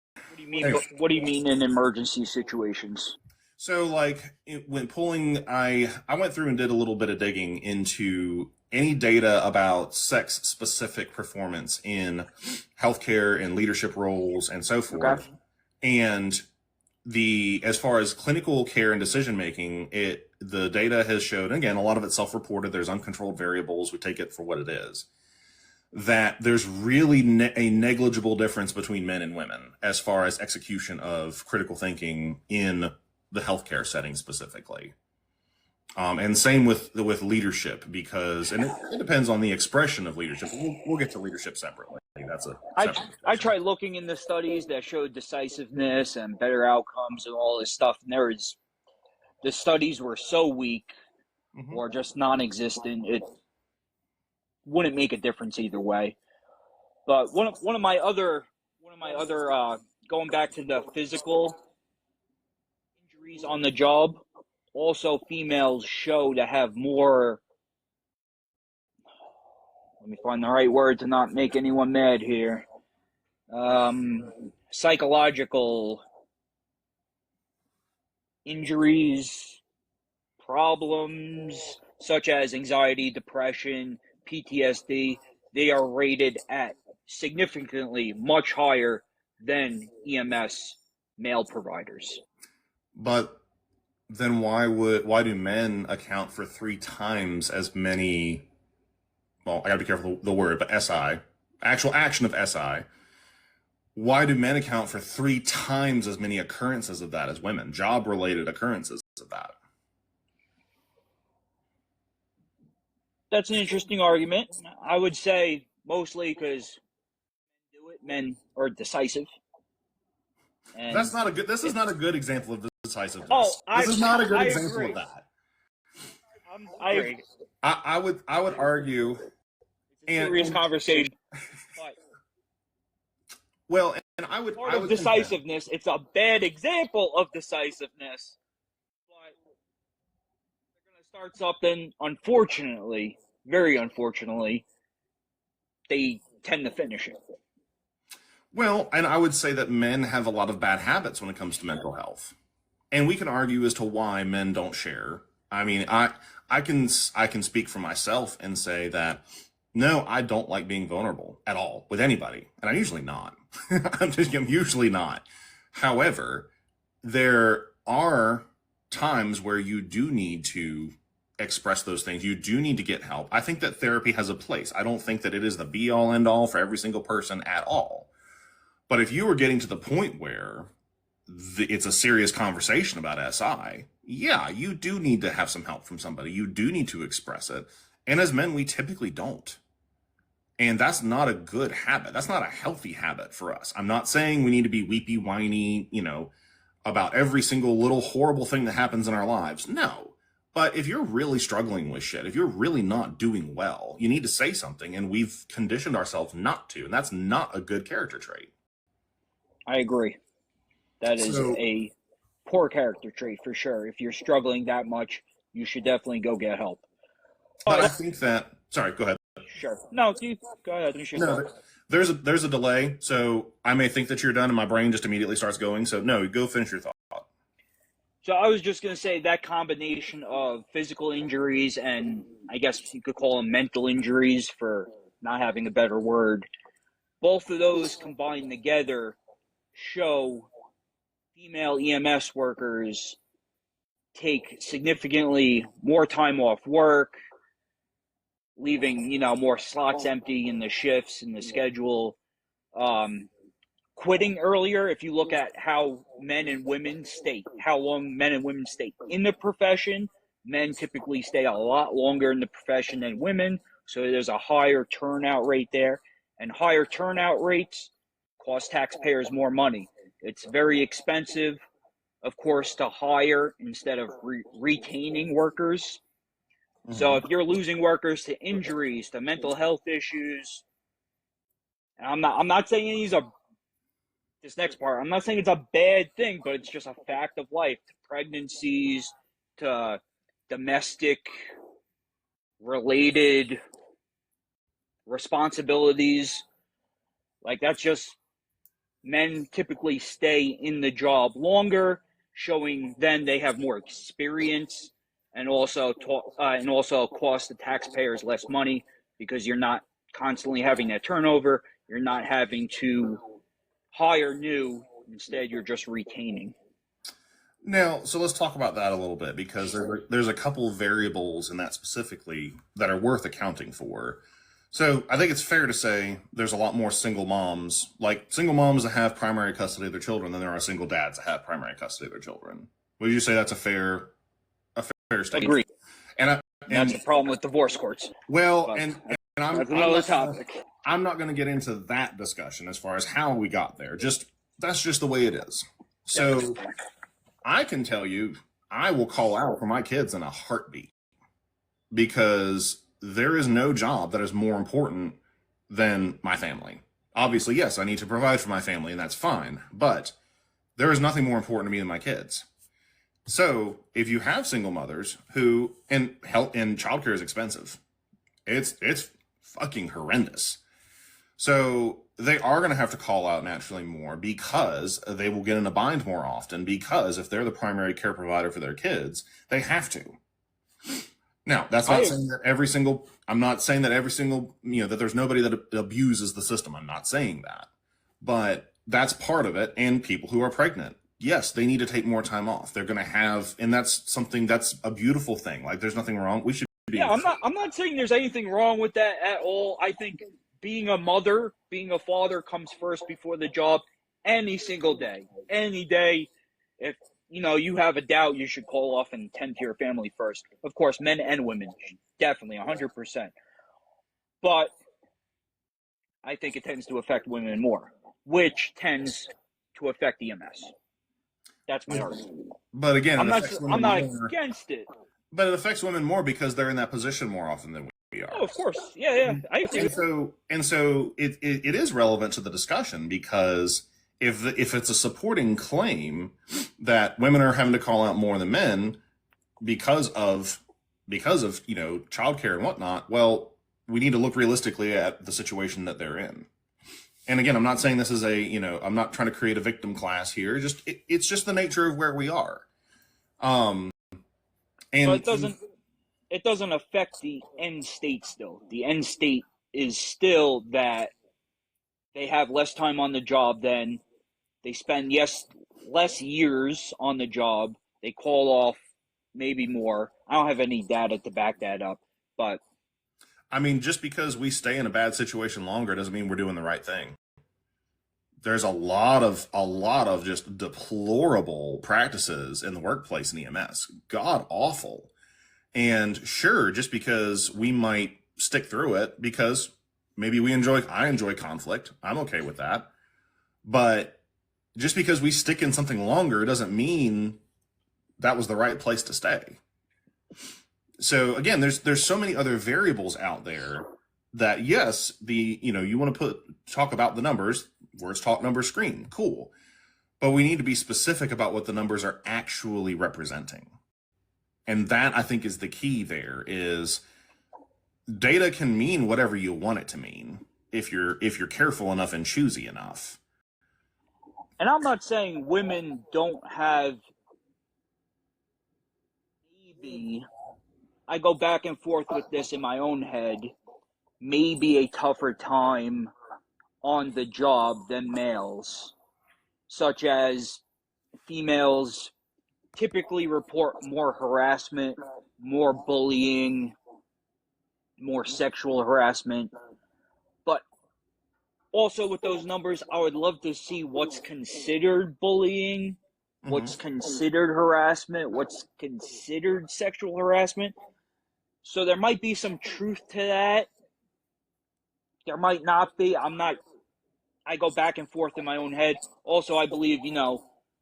what do you mean in emergency situations? So like when pulling, I went through and did a little bit of digging into any data about sex specific performance in healthcare and leadership roles and so forth. Okay. And as far as clinical care and decision making, the data has showed, again, a lot of it's self-reported, there's uncontrolled variables, we take it for what it is, that there's really a negligible difference between men and women as far as execution of critical thinking in the healthcare setting specifically. And same with leadership, because, and it depends on the expression of leadership. We'll get to leadership separately. That's a I tried looking in the studies that showed decisiveness and better outcomes and all this stuff, and the studies were so weak or just non-existent. It wouldn't make a difference either way. But one of my other going back to the physical injuries on the job, also females show to have more, let me find the right word to not make anyone mad here, psychological injuries, problems such as anxiety, depression, PTSD. They are rated at significantly much higher than EMS male providers. But then why do men account for 3 times as many, well, I gotta be careful the word, but SI, actual action of SI, why do men account for 3 times as many occurrences of that as women, job-related occurrences of that? That's an interesting argument. I would say mostly because men are decisive. And this is not a good example of decisiveness. Oh, this is not a good example agree. of that. I agree. I would argue, It's a serious conversation. But well, and I would decisiveness. It's a bad example of decisiveness. But they're going to start something. Unfortunately, very unfortunately, they tend to finish it. Well, and I would say that men have a lot of bad habits when it comes to mental health. And we can argue as to why men don't share. I mean, I can speak for myself and say that, no, I don't like being vulnerable at all with anybody. And I'm usually not. I'm usually not. However, there are times where you do need to express those things. You do need to get help. I think that therapy has a place. I don't think that it is the be all end all for every single person at all. But if you were getting to the point where it's a serious conversation about SI, yeah, you do need to have some help from somebody. You do need to express it. And as men, we typically don't. And that's not a good habit. That's not a healthy habit for us. I'm not saying we need to be weepy, whiny, about every single little horrible thing that happens in our lives. No. But if you're really struggling with shit, if you're really not doing well, you need to say something. And we've conditioned ourselves not to. And that's not a good character trait. I agree. That is a poor character trait for sure. If you're struggling that much, you should definitely go get help. But I think that, sorry, go ahead. Sure. No, you go ahead. There's a delay, so I may think that you're done and my brain just immediately starts going. So no, go finish your thought. So I was just going to say that combination of physical injuries and I guess you could call them mental injuries for not having a better word, both of those combined together show female EMS workers take significantly more time off work, leaving, more slots empty in the shifts and the schedule, quitting earlier. If you look at how long men and women stay in the profession, men typically stay a lot longer in the profession than women. So there's a higher turnout rate there, and higher turnout rates cost taxpayers more money. It's very expensive, of course, to hire instead of retaining workers. Mm-hmm. So if you're losing workers to injuries, to mental health issues, and I'm not saying this next part, I'm not saying it's a bad thing, but it's just a fact of life. To pregnancies, to domestic related responsibilities, like that's just, men typically stay in the job longer, showing then they have more experience and also cost the taxpayers less money because you're not constantly having that turnover. You're not having to hire new. Instead, you're just retaining. Now, so let's talk about that a little bit, because there's a couple variables in that specifically that are worth accounting for. So I think it's fair to say there's a lot more single moms that have primary custody of their children than there are single dads that have primary custody of their children. Would you say that's a fair statement? Agree. And that's the problem with divorce courts. Well, But and that's another topic. I'm not going to get into that discussion as far as how we got there. That's just the way it is. So I can tell you, I will call out for my kids in a heartbeat, because there is no job that is more important than my family. Obviously, yes, I need to provide for my family, and that's fine, but there is nothing more important to me than my kids. So if you have single mothers who, and childcare is expensive, it's fucking horrendous. So they are going to have to call out naturally more, because they will get in a bind more often, because if they're the primary care provider for their kids, they have to. Now, that's not saying that I'm not saying that every single, that there's nobody that abuses the system. I'm not saying that. But that's part of it. And people who are pregnant, yes, they need to take more time off. They're going to have, and that's a beautiful thing. Like, there's nothing wrong. We should be. Yeah, I'm not saying there's anything wrong with that at all. I think being a mother, being a father comes first before the job any single day. Any day. If you have a doubt, you should call off and tend to your family first. Of course, men and women, definitely, 100%. But I think it tends to affect women more, which tends to affect EMS. That's my argument. But again, I'm not against it. But it affects women more because they're in that position more often than we are. Oh, of course. Yeah. I agree. And so it is relevant to the discussion, because if it's a supporting claim that women are having to call out more than men because of childcare and whatnot, well, we need to look realistically at the situation that they're in. And again, I'm not saying this is I'm not trying to create a victim class here. It's just the nature of where we are. But it doesn't affect the end state still. The end state is still that they have less time on the job, then they spend less years on the job. They call off maybe more. I don't have any data to back that up, but I mean, just because we stay in a bad situation longer doesn't mean we're doing the right thing. There's a lot of just deplorable practices in the workplace in EMS. God awful. And sure, just because we might stick through it because maybe I enjoy conflict. I'm okay with that. But just because we stick in something longer doesn't mean that was the right place to stay. So again, there's so many other variables out there that, yes, you want to talk about the numbers, words talk, numbers scream, cool. But we need to be specific about what the numbers are actually representing. And that, I think, is the key there. Is data can mean whatever you want it to mean if you're careful enough and choosy enough. And I'm not saying women don't have, maybe, I go back and forth with this in my own head, maybe a tougher time on the job than males, such as females typically report more harassment, more bullying, more sexual harassment. But also with those numbers, I would love to see what's considered bullying, what's considered harassment, what's considered sexual harassment. So there might be some truth to that. There might not be. I go back and forth in my own head. Also, I believe,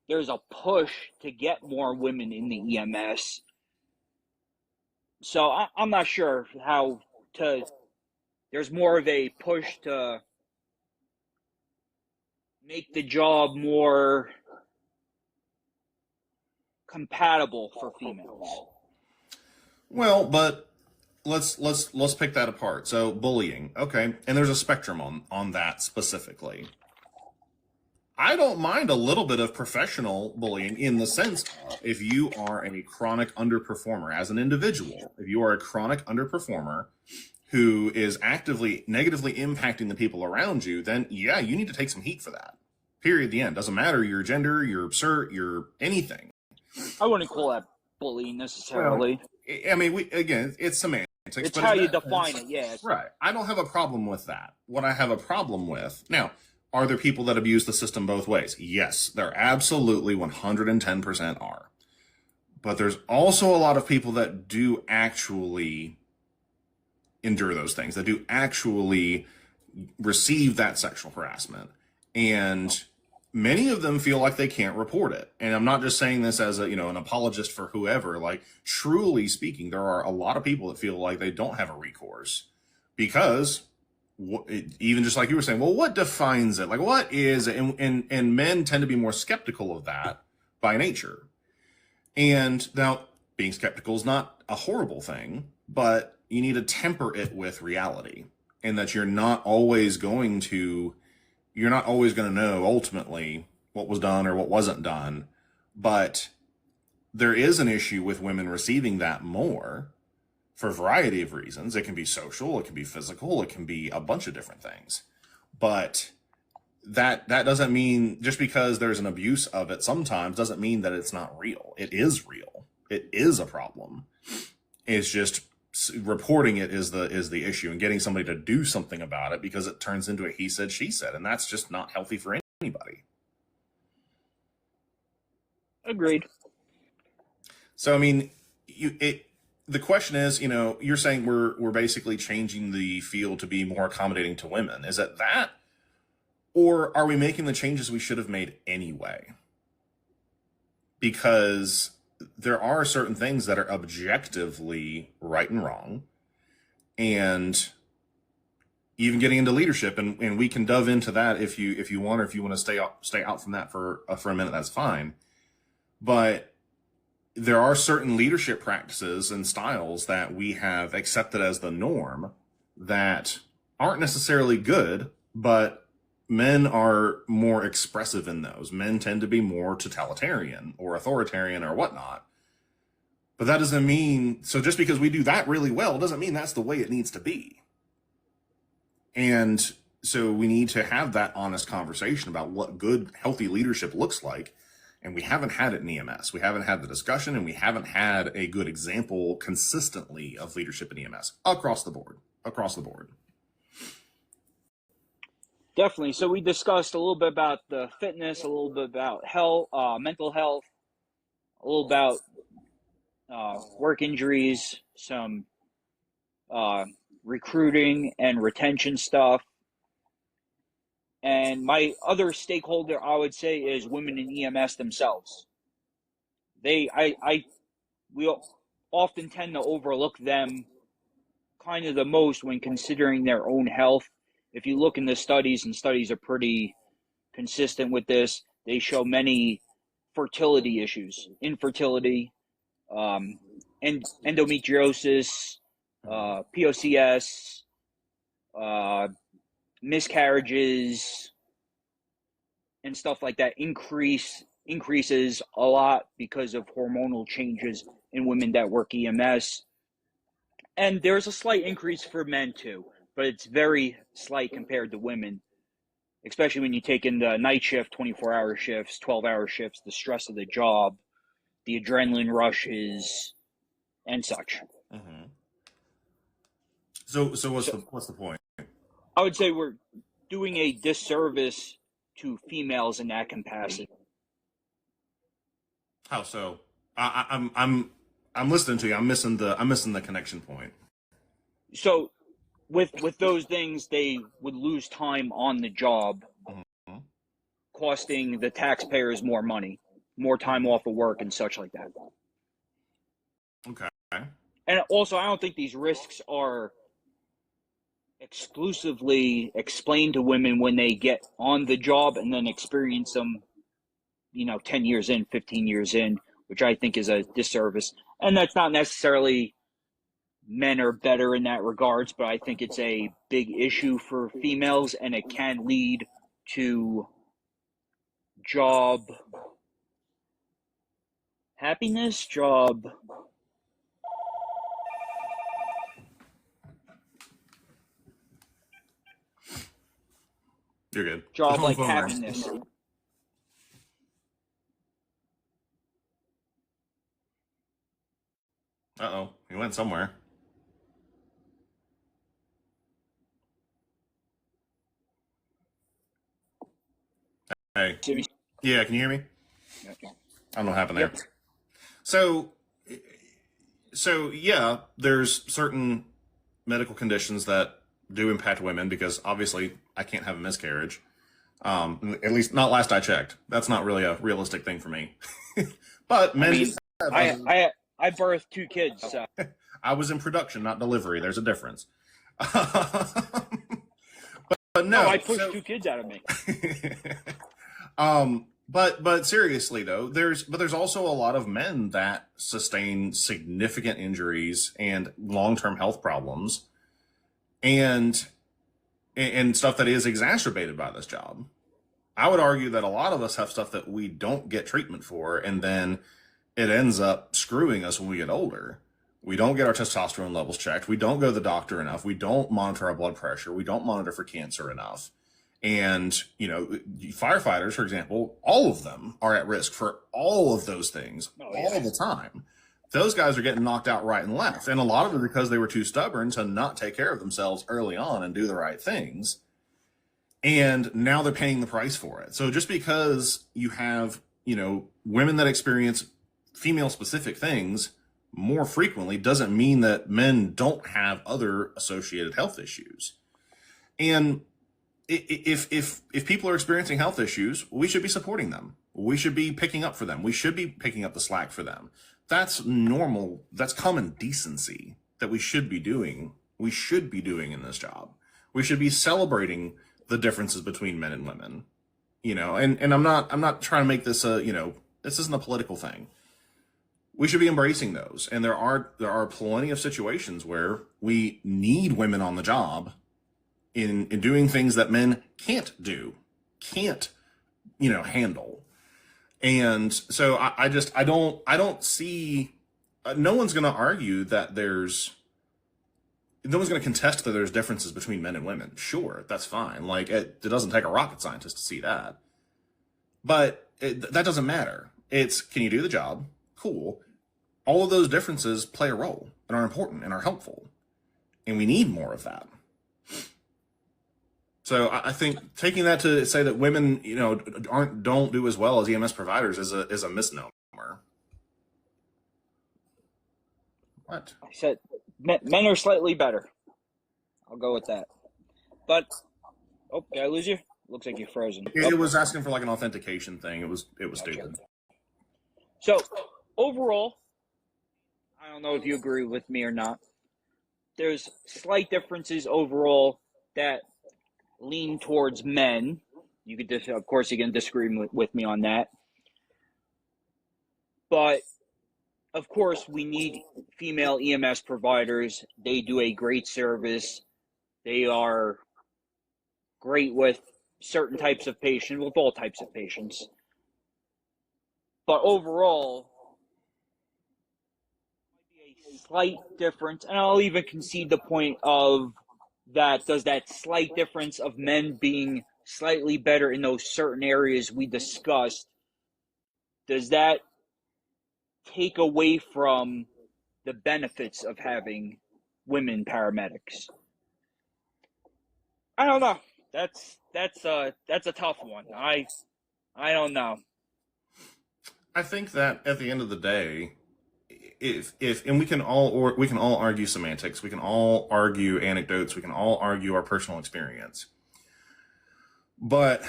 there's a push to get more women in the EMS. So I'm not sure there's more of a push to make the job more compatible for females. Well, but let's pick that apart. So bullying, okay, and there's a spectrum on that specifically. I don't mind a little bit of professional bullying in the sense of if you are a chronic underperformer as an individual, if you are a chronic underperformer who is actively negatively impacting the people around you, then yeah, you need to take some heat for that. Period. The end. Doesn't matter your gender, your absurd, your anything. I wouldn't call that bullying necessarily. Well, I mean, it's semantics. It's how you define it, yes. Right. I don't have a problem with that. What I have a problem with now, are there people that abuse the system both ways? Yes, there absolutely 110% are. But there's also a lot of people that do actually endure those things, that do actually receive that sexual harassment. And many of them feel like they can't report it. And I'm not just saying this as an apologist for whoever. Like, truly speaking, there are a lot of people that feel like they don't have a recourse because even just like you were saying, well, what defines it? Like, what is it? And men tend to be more skeptical of that by nature. And now, being skeptical is not a horrible thing, but you need to temper it with reality, and that you're not always going to know ultimately what was done or what wasn't done. But there is an issue with women receiving that more for a variety of reasons. It can be social, it can be physical, it can be a bunch of different things. But that doesn't mean, just because there's an abuse of it sometimes, doesn't mean that it's not real. It is real. It is a problem. It's just reporting it is the issue, and getting somebody to do something about it, because it turns into a he said, she said, and that's just not healthy for anybody. Agreed. So, I mean, the question is, you're saying we're basically changing the field to be more accommodating to women. Is it that? Or are we making the changes we should have made anyway? Because there are certain things that are objectively right and wrong. And even getting into leadership, and we can delve into that if you want, or if you want to stay out from that for a minute, that's fine. But there are certain leadership practices and styles that we have accepted as the norm that aren't necessarily good, but men are more expressive in those. Men tend to be more totalitarian or authoritarian or whatnot. But that doesn't mean, so just because we do that really well, doesn't mean that's the way it needs to be. And so we need to have that honest conversation about what good, healthy leadership looks like. And we haven't had it in EMS. We haven't had the discussion, and we haven't had a good example consistently of leadership in EMS across the board. Definitely. So we discussed a little bit about the fitness, a little bit about health, mental health, a little about work injuries, some recruiting and retention stuff. And my other stakeholder, I would say, is women in EMS themselves. We often tend to overlook them kind of the most when considering their own health. If you look in the studies, and studies are pretty consistent with this, they show many fertility issues, infertility, endometriosis, POCS, miscarriages, and stuff like that increases a lot because of hormonal changes in women that work EMS. And there's a slight increase for men too, but it's very slight compared to women, especially when you take in the night shift, 24-hour shifts, 12-hour shifts, the stress of the job, the adrenaline rushes, and such. Mm-hmm. So what's the point? I would say we're doing a disservice to females in that capacity. How so? I'm listening to you. I'm missing the connection point. So with those things, they would lose time on the job, mm-hmm. costing the taxpayers more money, more time off of work, and such like that. Okay. And also, I don't think these risks are exclusively explained to women when they get on the job and then experience them, 10 years in, 15 years in, which I think is a disservice. And that's not necessarily men are better in that regards, but I think it's a big issue for females, and it can lead to job happiness, job You're good. job like happiness. Uh-oh, he went somewhere. Hey. Yeah, can you hear me? I don't know what happened there. Yep. So yeah, there's certain medical conditions that do impact women because obviously I can't have a miscarriage. At least not last I checked. That's not really a realistic thing for me. But men, I birthed 2 kids. So. I was in production, not delivery. There's a difference. but no, I pushed 2 kids out of me. But seriously though, there's also a lot of men that sustain significant injuries and long-term health problems and stuff that is exacerbated by this job. I would argue that a lot of us have stuff that we don't get treatment for, and then it ends up screwing us when we get older. We don't get our testosterone levels checked. We don't go to the doctor enough. We don't monitor our blood pressure. We don't monitor for cancer enough. And, firefighters, for example, all of them are at risk for all of those things all the time. Those guys are getting knocked out right and left. And a lot of it because they were too stubborn to not take care of themselves early on and do the right things. And now they're paying the price for it. So just because you have, women that experience female specific things more frequently doesn't mean that men don't have other associated health issues. And if people are experiencing health issues, we should be supporting them. We should be picking up for them. We should be picking up the slack for them. That's normal. That's common decency that we should be doing. We should be doing in this job. We should be celebrating the differences between men and women, and I'm not trying to make this this isn't a political thing. We should be embracing those. And there are plenty of situations where we need women on the job in doing things that men can't do, can't handle. And so I don't see, no one's going to argue that no one's going to contest that there's differences between men and women. Sure, that's fine. Like it doesn't take a rocket scientist to see that. But that doesn't matter. It's, can you do the job? Cool. All of those differences play a role and are important and are helpful. And we need more of that. So I think taking that to say that women, don't do as well as EMS providers is a misnomer. What? I said men are slightly better. I'll go with that. But did I lose you? Looks like you're frozen. It was asking for like an authentication thing. It was stupid. So overall, I don't know if you agree with me or not. There's slight differences overall that lean towards men. You could, of course, you can disagree with me on that. But, of course, we need female EMS providers. They do a great service. They are great with certain types of patients, with all types of patients. But overall, a slight difference, and I'll even concede the point of that, does that slight difference of men being slightly better in those certain areas we discussed, does that take away from the benefits of having women paramedics? I don't know. That's a tough one. I don't know. I think that at the end of the day, if and we can all argue semantics, we can all argue anecdotes, we can all argue our personal experience. But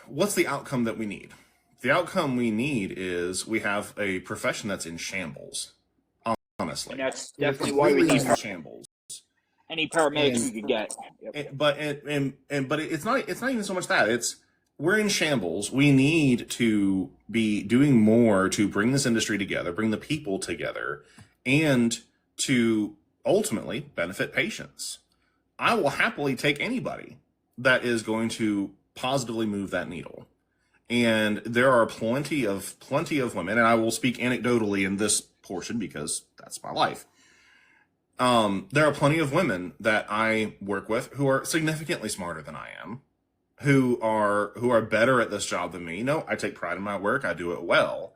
what's the outcome that we need? The outcome we need is we have a profession that's in shambles. Honestly, and that's definitely why we need shambles. Any paramedics we could get. Yep. But it's not even so much that we're in shambles. We need to be doing more to bring this industry together, bring the people together, and to ultimately benefit patients. I will happily take anybody that is going to positively move that needle. And there are plenty of women, and I will speak anecdotally in this portion because that's my life. There are plenty of women that I work with who are significantly smarter than I am, who are better at this job than me. No, I take pride in my work. I do it well,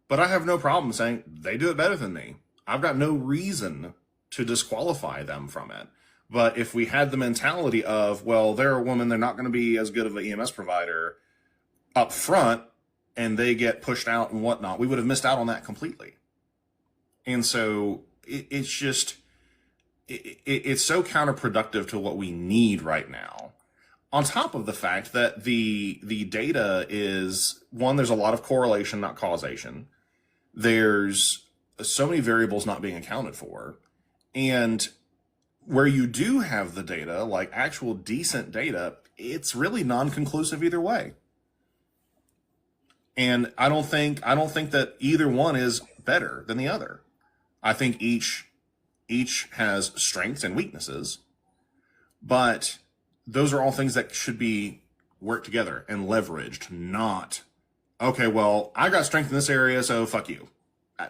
but I have no problem saying they do it better than me. I've got no reason to disqualify them from it. But if we had the mentality of, well, they're a woman, they're not going to be as good of an EMS provider up front, and they get pushed out and whatnot, we would have missed out on that completely. And so it's just, it's so counterproductive to what we need right now. On top of the fact that the data is, one, there's a lot of correlation, not causation. There's so many variables not being accounted for. And where you do have the data, like actual decent data, it's really non-conclusive either way. And I don't think that either one is better than the other. I think each has strengths and weaknesses, but those are all things that should be worked together and leveraged, not, okay, well, I got strength in this area, so fuck you.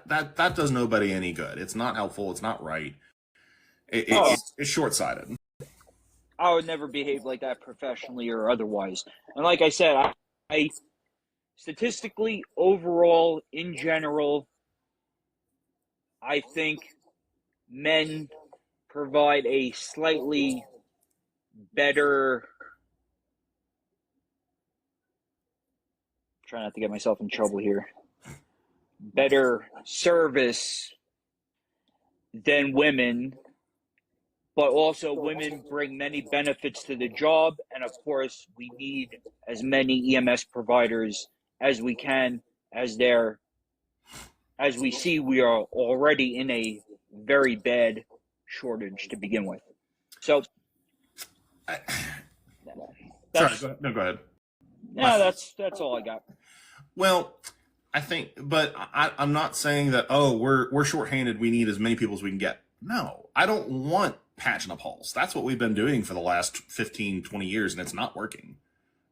That does nobody any good. It's not helpful. It's not right. It's short-sighted. I would never behave like that professionally or otherwise. And like I said, I statistically, overall, in general, I think men provide a slightly better, try not to get myself in trouble here, better service than women. But also women bring many benefits to the job. And of course, we need as many EMS providers as we can, as we see, we are already in a very bad shortage to begin with. So, sorry, go ahead. Yeah, that's all I got. Well, I think, but I'm not saying that, oh, we're shorthanded, we need as many people as we can get. No, I don't want patch and a pulse. That's what we've been doing for the last 15, 20 years, and it's not working.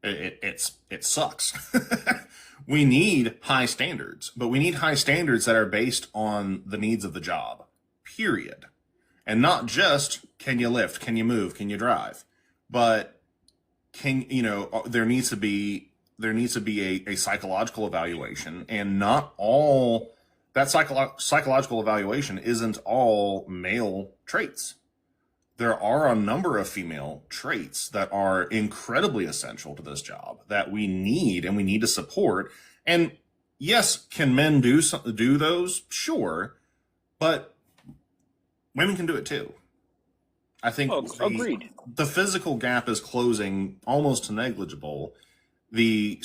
It sucks. We need high standards, but we need high standards that are based on the needs of the job, period. And not just, can you lift, can you move, can you drive, but there needs to be a psychological evaluation, and not all that psychological evaluation isn't all male traits. There are a number of female traits that are incredibly essential to this job that we need and we need to support. And yes, can men do those? Sure, but women can do it too. I think agreed. The physical gap is closing almost negligible. The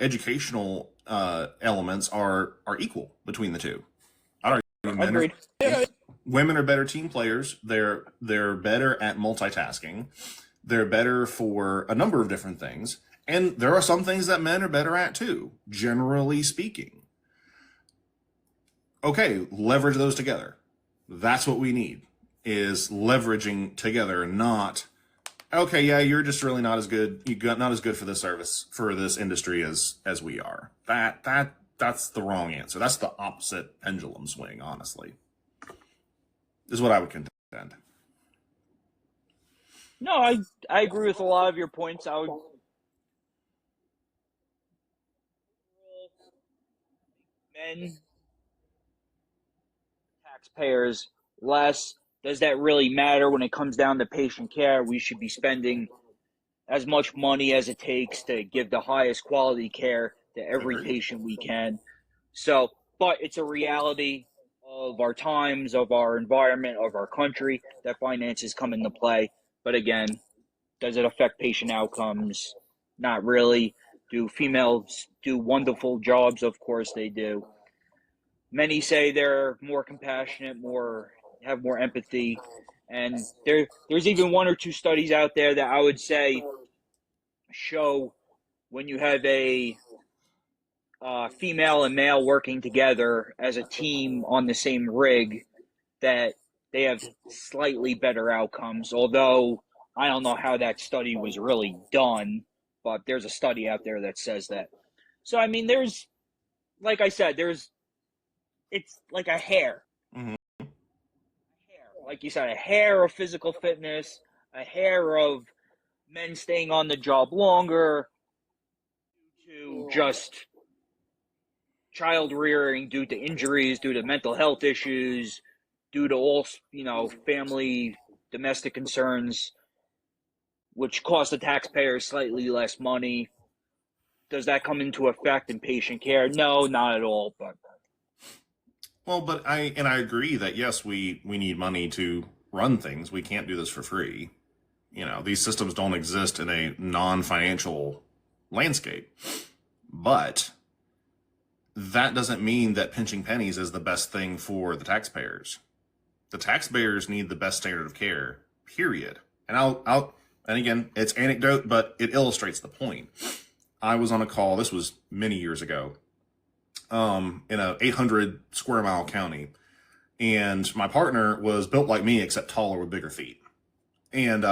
educational elements are equal between the two. I don't even Agreed. Women are better team players. They're better at multitasking. They're better for a number of different things. And there are some things that men are better at too, generally speaking. Okay, leverage those together. That's what we need, is leveraging together, not, okay, yeah, you're just really not as good. Not as good for this service, for this industry as we are. That's the wrong answer. That's the opposite pendulum swing, honestly. Is what I would contend. No, I agree with a lot of your points. I would men, taxpayers, less. Does that really matter when it comes down to patient care? We should be spending as much money as it takes to give the highest quality care to every patient we can. So, but it's a reality of our times, of our environment, of our country, that finances come into play. But again, does it affect patient outcomes? Not really. Do females do wonderful jobs? Of course they do. Many say they're more compassionate, have more empathy. And there's even one or two studies out there that I would say show when you have a female and male working together as a team on the same rig, that they have slightly better outcomes. Although I don't know how that study was really done, but there's a study out there that says that. So, I mean, there's, like I said, it's like a hair. Mm-hmm. Like you said, a hair of physical fitness, a hair of men staying on the job longer, to just child rearing due to injuries, due to mental health issues, due to all, family, domestic concerns, which cost the taxpayers slightly less money. Does that come into effect in patient care? No, not at all. But I agree that yes, we need money to run things. We can't do this for free. These systems don't exist in a non-financial landscape. But that doesn't mean that pinching pennies is the best thing for the taxpayers. The taxpayers need the best standard of care, period. And and again, it's anecdote, but it illustrates the point. I was on a call, this was many years ago, in a 800 square mile county. And my partner was built like me, except taller with bigger feet. And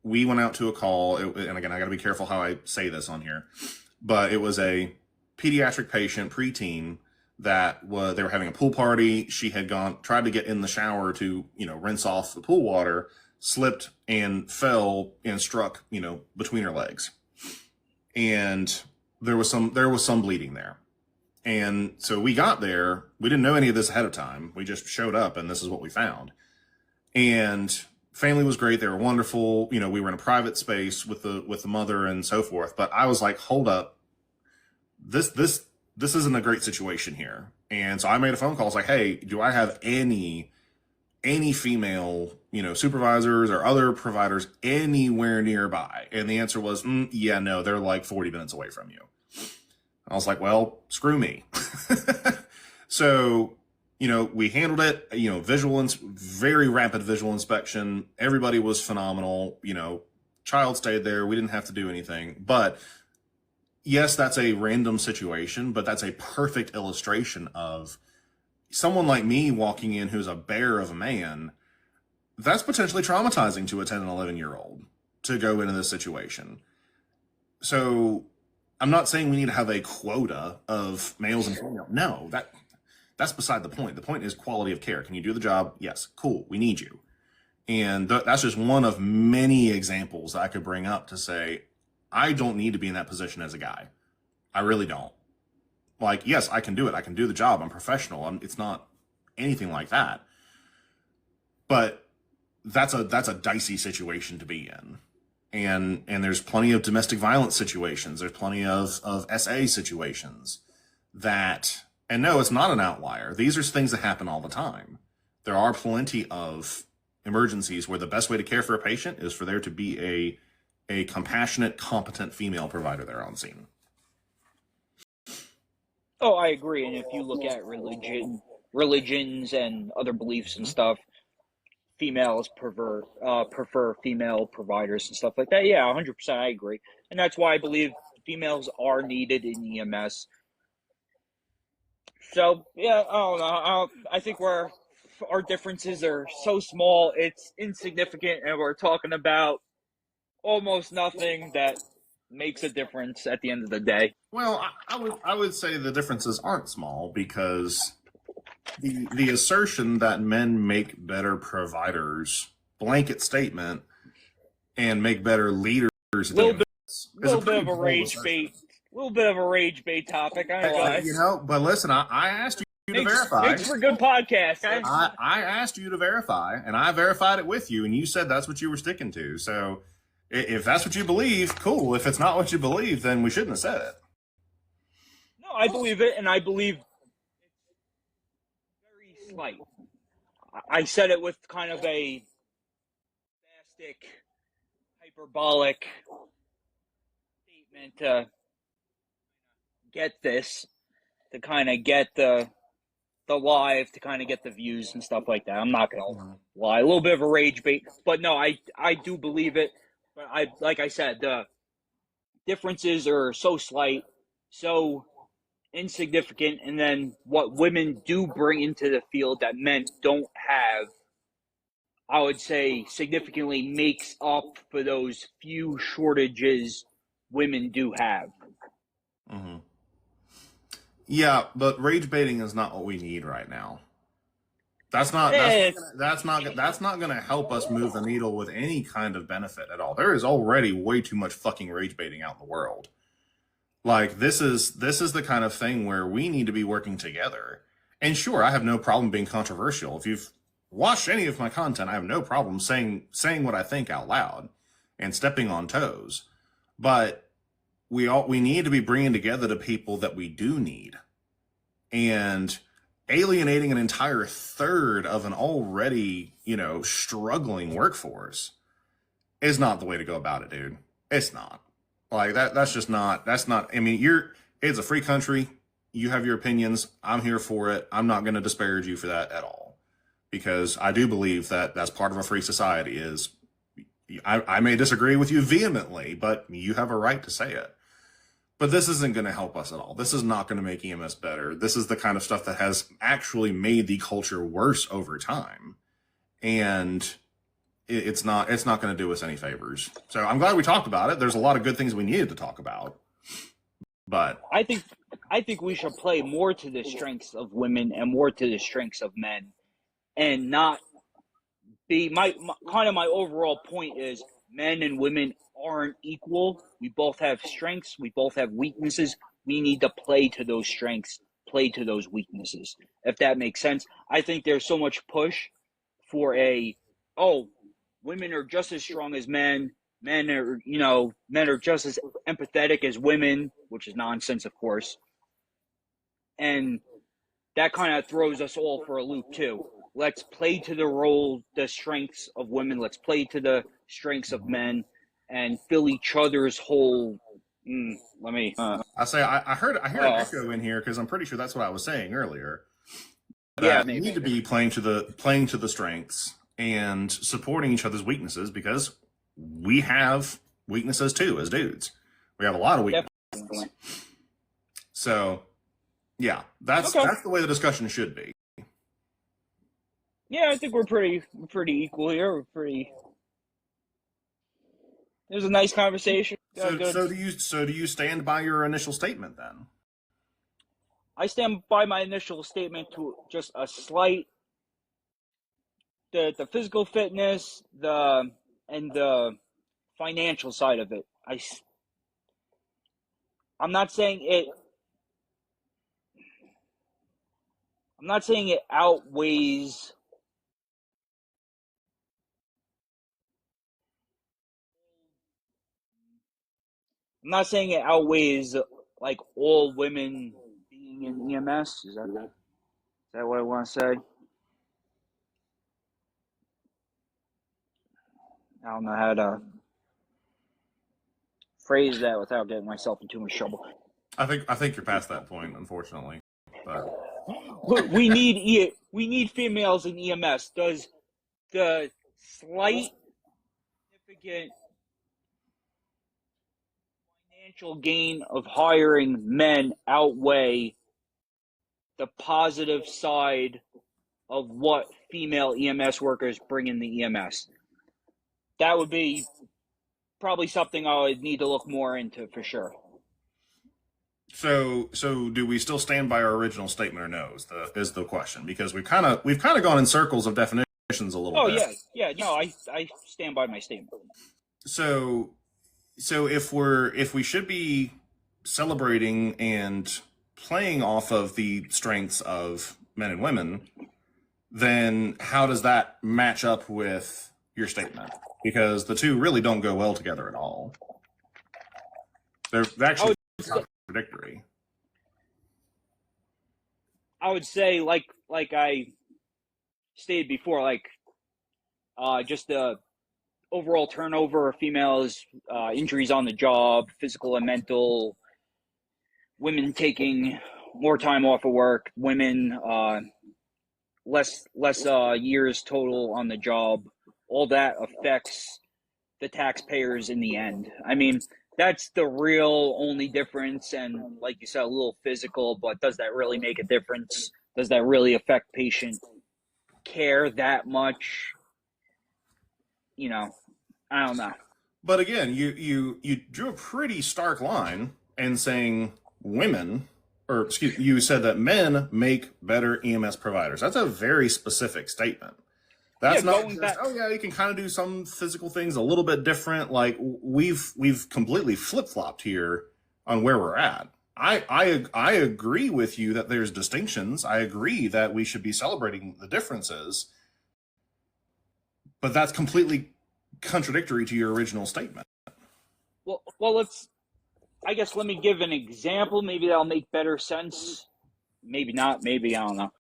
we went out to a call, and again, I got to be careful how I say this on here, but it was a pediatric patient, preteen, they were having a pool party. She had tried to get in the shower to, rinse off the pool water, slipped and fell and struck, between her legs. And there was some bleeding there. And so we got there. We didn't know any of this ahead of time. We just showed up, and this is what we found. And family was great. They were wonderful. We were in a private space with the mother and so forth. But I was like, hold up. This isn't a great situation here. And so I made a phone call. I was like, hey, do I have any female, supervisors or other providers anywhere nearby? And the answer was, yeah, no, they're like 40 minutes away from you. I was like, well, screw me. So, we handled it, very rapid visual inspection. Everybody was phenomenal. Child stayed there. We didn't have to do anything. But yes, that's a random situation, but that's a perfect illustration of someone like me walking in who's a bear of a man. That's potentially traumatizing to a 10 and 11-year-old to go into this situation. So I'm not saying we need to have a quota of males and females. No, that's beside the point. The point is quality of care. Can you do the job? Yes. Cool. We need you. And that's just one of many examples that I could bring up to say, I don't need to be in that position as a guy. I really don't. Like, yes, I can do it. I can do the job. I'm professional. It's not anything like that. But that's a dicey situation to be in. And there's plenty of domestic violence situations. There's plenty of SA situations and no, it's not an outlier. These are things that happen all the time. There are plenty of emergencies where the best way to care for a patient is for there to be a compassionate, competent female provider there on scene. Oh, I agree. And if you look at religions and other beliefs and stuff, females prefer female providers and stuff like that. Yeah, 100%, I agree. And that's why I believe females are needed in EMS. So, yeah, I don't know. I think our differences are so small, it's insignificant, and we're talking about almost nothing that makes a difference at the end of the day. Well, I would say the differences aren't small, because the assertion that men make better providers, blanket statement, and make better leaders, little bit of a rage bait topic. But listen, I asked you to verify. Makes for a good podcast. I asked you to verify, and I verified it with you, and you said that's what you were sticking to. So if that's what you believe, cool. If it's not what you believe, then we shouldn't have said it. No, I believe it, and I believe it's very slight. I said it with kind of a bombastic, hyperbolic statement to get this, to kind of get the live, to kind of get the views and stuff like that. I'm not gonna lie, a little bit of a rage bait, but no, I do believe it. But like I said, the differences are so slight, so insignificant, and then what women do bring into the field that men don't have, I would say significantly makes up for those few shortages women do have. Mm-hmm. Yeah, but rage baiting is not what we need right now. That's not going to help us move the needle with any kind of benefit at all. There is already way too much fucking rage baiting out in the world. Like this is the kind of thing where we need to be working together. And sure, I have no problem being controversial. If you've watched any of my content, I have no problem saying what I think out loud and stepping on toes. But we need to be bringing together the people that we do need. And alienating an entire third of an already, struggling workforce is not the way to go about it, dude. It's not. Like that's not, I mean, it's a free country. You have your opinions. I'm here for it. I'm not going to disparage you for that at all. Because I do believe that that's part of a free society is, I may disagree with you vehemently, but you have a right to say it. But this isn't going to help us at all. This is not going to make EMS better. This is the kind of stuff that has actually made the culture worse over time. And it's not going to do us any favors. So I'm glad we talked about it. There's a lot of good things we needed to talk about. But I think we should play more to the strengths of women and more to the strengths of men, and not be my overall point is men and women aren't equal. We both have strengths. We both have weaknesses. We need to play to those strengths, play to those weaknesses, if that makes sense. I think there's so much push for women are just as strong as men. Men are just as empathetic as women, which is nonsense, of course. And that kind of throws us all for a loop too. Let's play to the strengths of women. Let's play to the strengths of men and fill each other's whole. I heard an echo in here because I'm pretty sure that's what I was saying earlier. Yeah, we need to be playing to the strengths and supporting each other's weaknesses, because we have weaknesses too as dudes. We have a lot of weaknesses. Definitely. So, yeah, that's the way the discussion should be. Yeah, I think we're pretty equal here. It was a nice conversation. So do you stand by your initial statement then? I stand by my initial statement to just a slight the physical fitness, and the financial side of it. I'm not saying it outweighs like all women being in EMS. Is that what I want to say? I don't know how to phrase that without getting myself in too much trouble. I think you're past that point, unfortunately. But we need females in EMS. Does the slight significant financial gain of hiring men outweigh the positive side of what female EMS workers bring in the EMS? That would be probably something I would need to look more into for sure. So do we still stand by our original statement or no? Is the question, because we've kind of gone in circles of definitions a little bit. Yeah. No, I stand by my statement. So if we should be celebrating and playing off of the strengths of men and women, then how does that match up with your statement? Because the two really don't go well together at all. They're actually contradictory. I would say, like I stated before, just the overall turnover of females, injuries on the job, physical and mental, women taking more time off of work, women less years total on the job. All that affects the taxpayers in the end. I mean, that's the real only difference. And like you said, a little physical, but does that really make a difference? Does that really affect patient care that much? I don't know. But again, you drew a pretty stark line in saying women, or excuse, you said that men make better EMS providers. That's a very specific statement. That's Yeah, not going just, back. oh yeah, you can kind of do some physical things a little bit different. Like we've completely flip flopped here on where we're at. I agree with you that there's distinctions. I agree that we should be celebrating the differences, but that's completely contradictory to your original statement. Well, I guess let me give an example. Maybe that'll make better sense. Maybe not. Maybe I don't know.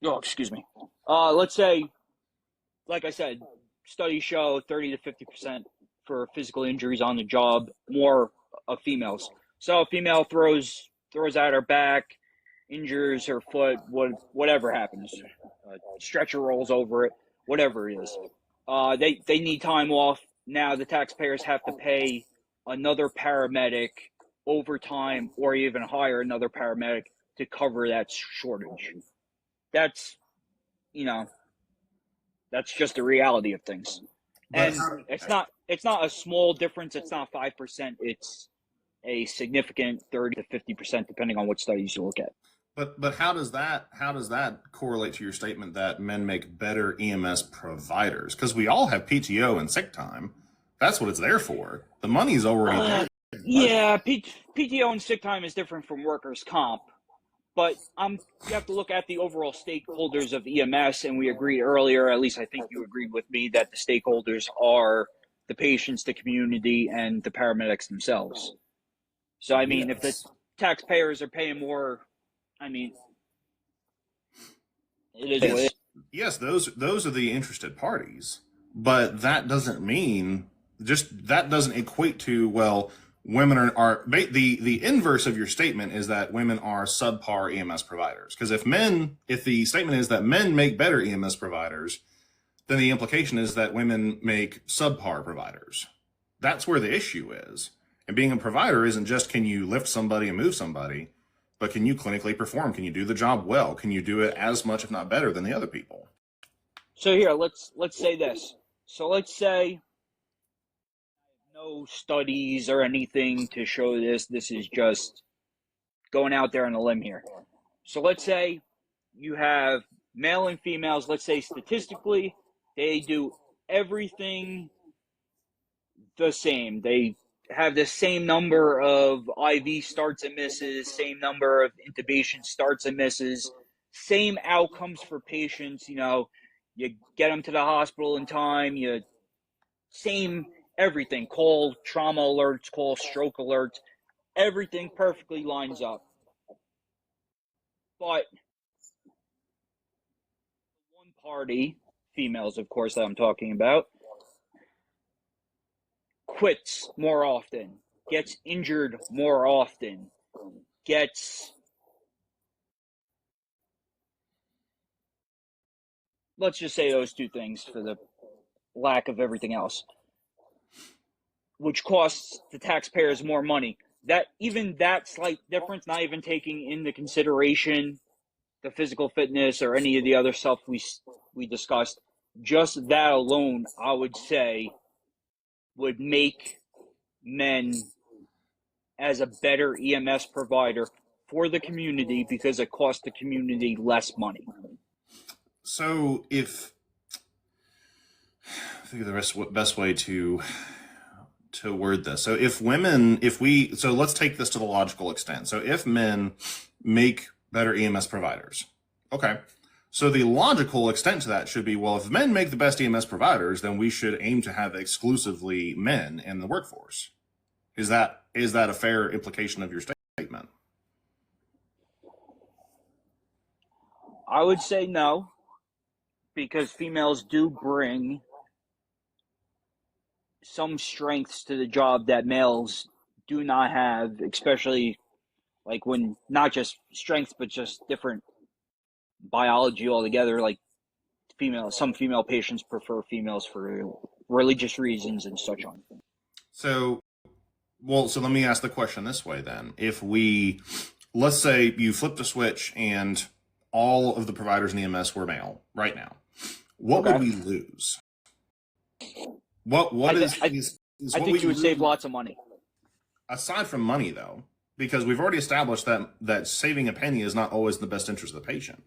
Oh, excuse me. Let's say, like I said, studies show 30 to 50% for physical injuries on the job, more of females. So a female throws out her back, injures her foot, whatever happens, stretcher rolls over it, whatever it is. They need time off. Now the taxpayers have to pay another paramedic overtime or even hire another paramedic to cover that shortage. That's, you know, that's just the reality of things. But And it's not a small difference. It's not 5%. It's a significant 30 to 50%, depending on what studies you look at. but how does that correlate to your statement that men make better EMS providers? Because we all have PTO and sick time. That's what it's there for. The money's already there. Yeah, PTO and sick time is different from workers' comp, but you have to look at the overall stakeholders of EMS, and we agreed earlier, at least I think you agreed with me, that the stakeholders are the patients, the community, and the paramedics themselves. So, I mean, if the taxpayers are paying more, I mean, it is what it is. Yes, those are the interested parties, but that doesn't mean that doesn't equate to, well, women are the inverse of your statement is that women are subpar EMS providers. Because if the statement is that men make better EMS providers, then the implication is that women make subpar providers. That's where the issue is. And being a provider isn't just can you lift somebody and move somebody, but can you clinically perform? Can you do the job well? Can you do it as much, if not better, than the other people? So here, let's say this. So let's say no studies or anything to show this. This is just going out there on a limb here. So let's say you have male and females. Let's say statistically, they do everything the same. They have the same number of IV starts and misses, same number of intubation starts and misses, same outcomes for patients. You know, you get them to the hospital in time. Same everything. Call trauma alerts, call stroke alerts. Everything perfectly lines up. But one party, females, of course, that I'm talking about, quits more often, gets injured more often, let's just say those two things for the lack of everything else, which costs the taxpayers more money. That slight difference, not even taking into consideration the physical fitness or any of the other stuff we discussed, just that alone, I would say, would make men as a better EMS provider for the community because it costs the community less money. So I think the best way to word this. So so let's take this to the logical extent. So if men make better EMS providers, okay. So the logical extent to that should be, well, if men make the best EMS providers, then we should aim to have exclusively men in the workforce. Is that a fair implication of your statement? I would say no, because females do bring some strengths to the job that males do not have, especially like when not just strengths, but just different biology altogether. Like some female patients prefer females for religious reasons and such on. So let me ask the question this way then. Let's say you flipped a switch and all of the providers in EMS were male right now, what would we lose? What I, is I, is I what think we you would can save really- lots of money. aside from money, though, because we've already established that saving a penny is not always in the best interest of the patient.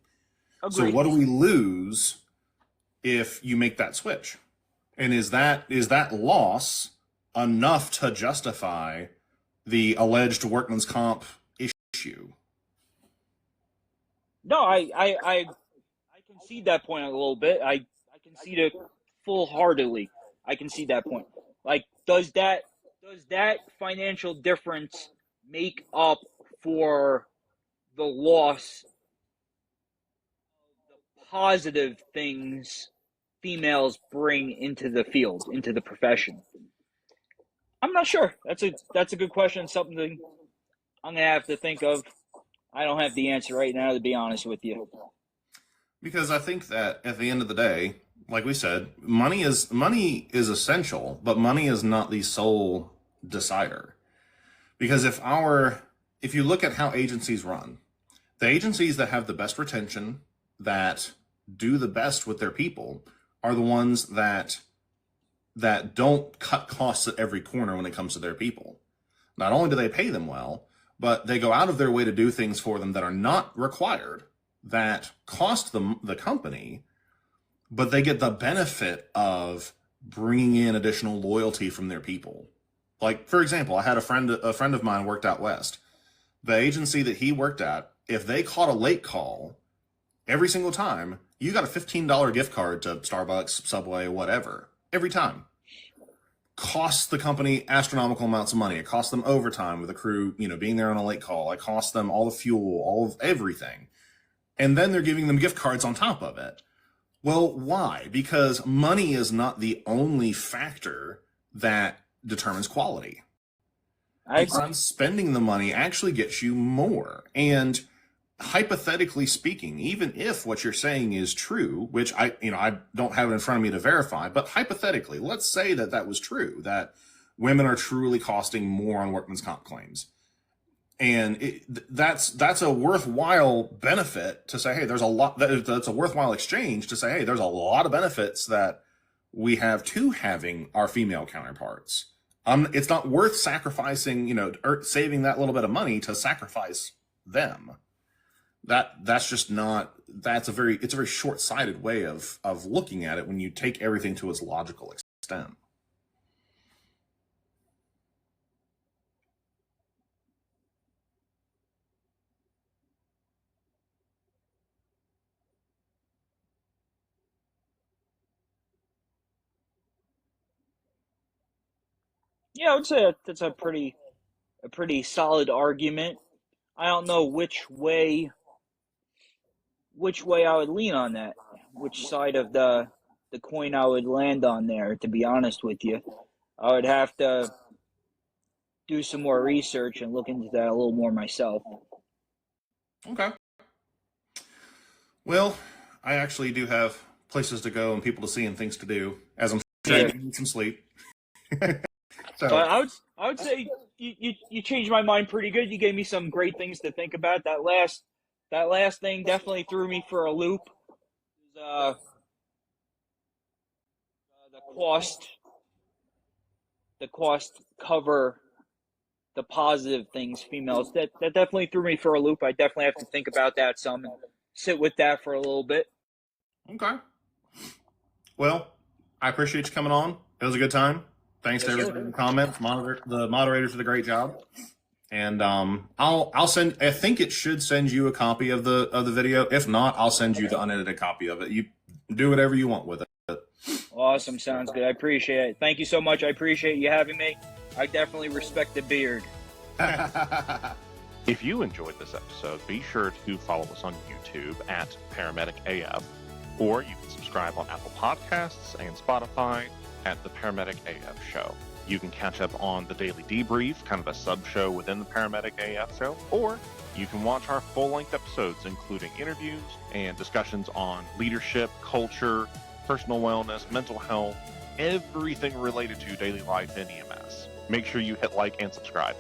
So Agreed. what do we lose if you make that switch? And is that loss enough to justify the alleged workman's comp issue? No, I concede that point a little bit. I concede it full-heartedly. I concede that point. Like, does that financial difference make up for the loss of the positive things females bring into the field, into the profession? I'm not sure. That's a good question. Something I'm gonna have to think of. I don't have the answer right now, to be honest with you. Because I think that at the end of the day, like we said, money is essential, but money is not the sole decider. Because if you look at how agencies run, the agencies that have the best retention, that do the best with their people, are the ones that don't cut costs at every corner when it comes to their people. Not only do they pay them well, but they go out of their way to do things for them that are not required, that cost them the company, but they get the benefit of bringing in additional loyalty from their people. Like, for example, I had a friend of mine worked out west. The agency that he worked at, if they caught a late call, every single time, you got a $15 gift card to Starbucks, Subway, whatever, every time. Costs the company astronomical amounts of money. It costs them overtime with the crew, being there on a late call. It costs them all the fuel, all of everything. And then they're giving them gift cards on top of it. Well, why? Because money is not the only factor that determines quality. Sometimes spending the money actually gets you more. And hypothetically speaking, even if what you're saying is true, which I don't have it in front of me to verify, but hypothetically, let's say that was true, that women are truly costing more on workman's comp claims. And that's a worthwhile benefit to say, hey, that's a worthwhile exchange to say, hey, there's a lot of benefits that we have to having our female counterparts. It's not worth sacrificing, or saving that little bit of money to sacrifice them. That's just not, it's a very short-sighted way of looking at it when you take everything to its logical extent. Yeah, I would say that's a pretty solid argument. I don't know which way I would lean on that, which side of the coin I would land on there, to be honest with you. I would have to do some more research and look into that a little more myself. Okay. Well, I actually do have places to go and people to see and things to do, as I'm sure you need some sleep. So But I would say you changed my mind pretty good. You gave me some great things to think about. That last thing definitely threw me for a loop. The cost cover the positive things females. That definitely threw me for a loop. I definitely have to think about that some and sit with that for a little bit. Okay. Well, I appreciate you coming on. It was a good time. Thanks to everybody in the comments. The moderators did a great job. And I'll send. I think it should send you a copy of the video. If not, I'll send you the unedited copy of it. You do whatever you want with it. Awesome, sounds good. I appreciate it. Thank you so much. I appreciate you having me. I definitely respect the beard. If you enjoyed this episode, be sure to follow us on YouTube at ParamedicAF, or you can subscribe on Apple Podcasts and Spotify at the ParamedicAF Show. You can catch up on the Daily Debrief, kind of a sub-show within the ParamedicAF Show, or you can watch our full-length episodes, including interviews and discussions on leadership, culture, personal wellness, mental health, everything related to daily life in EMS. Make sure you hit like and subscribe.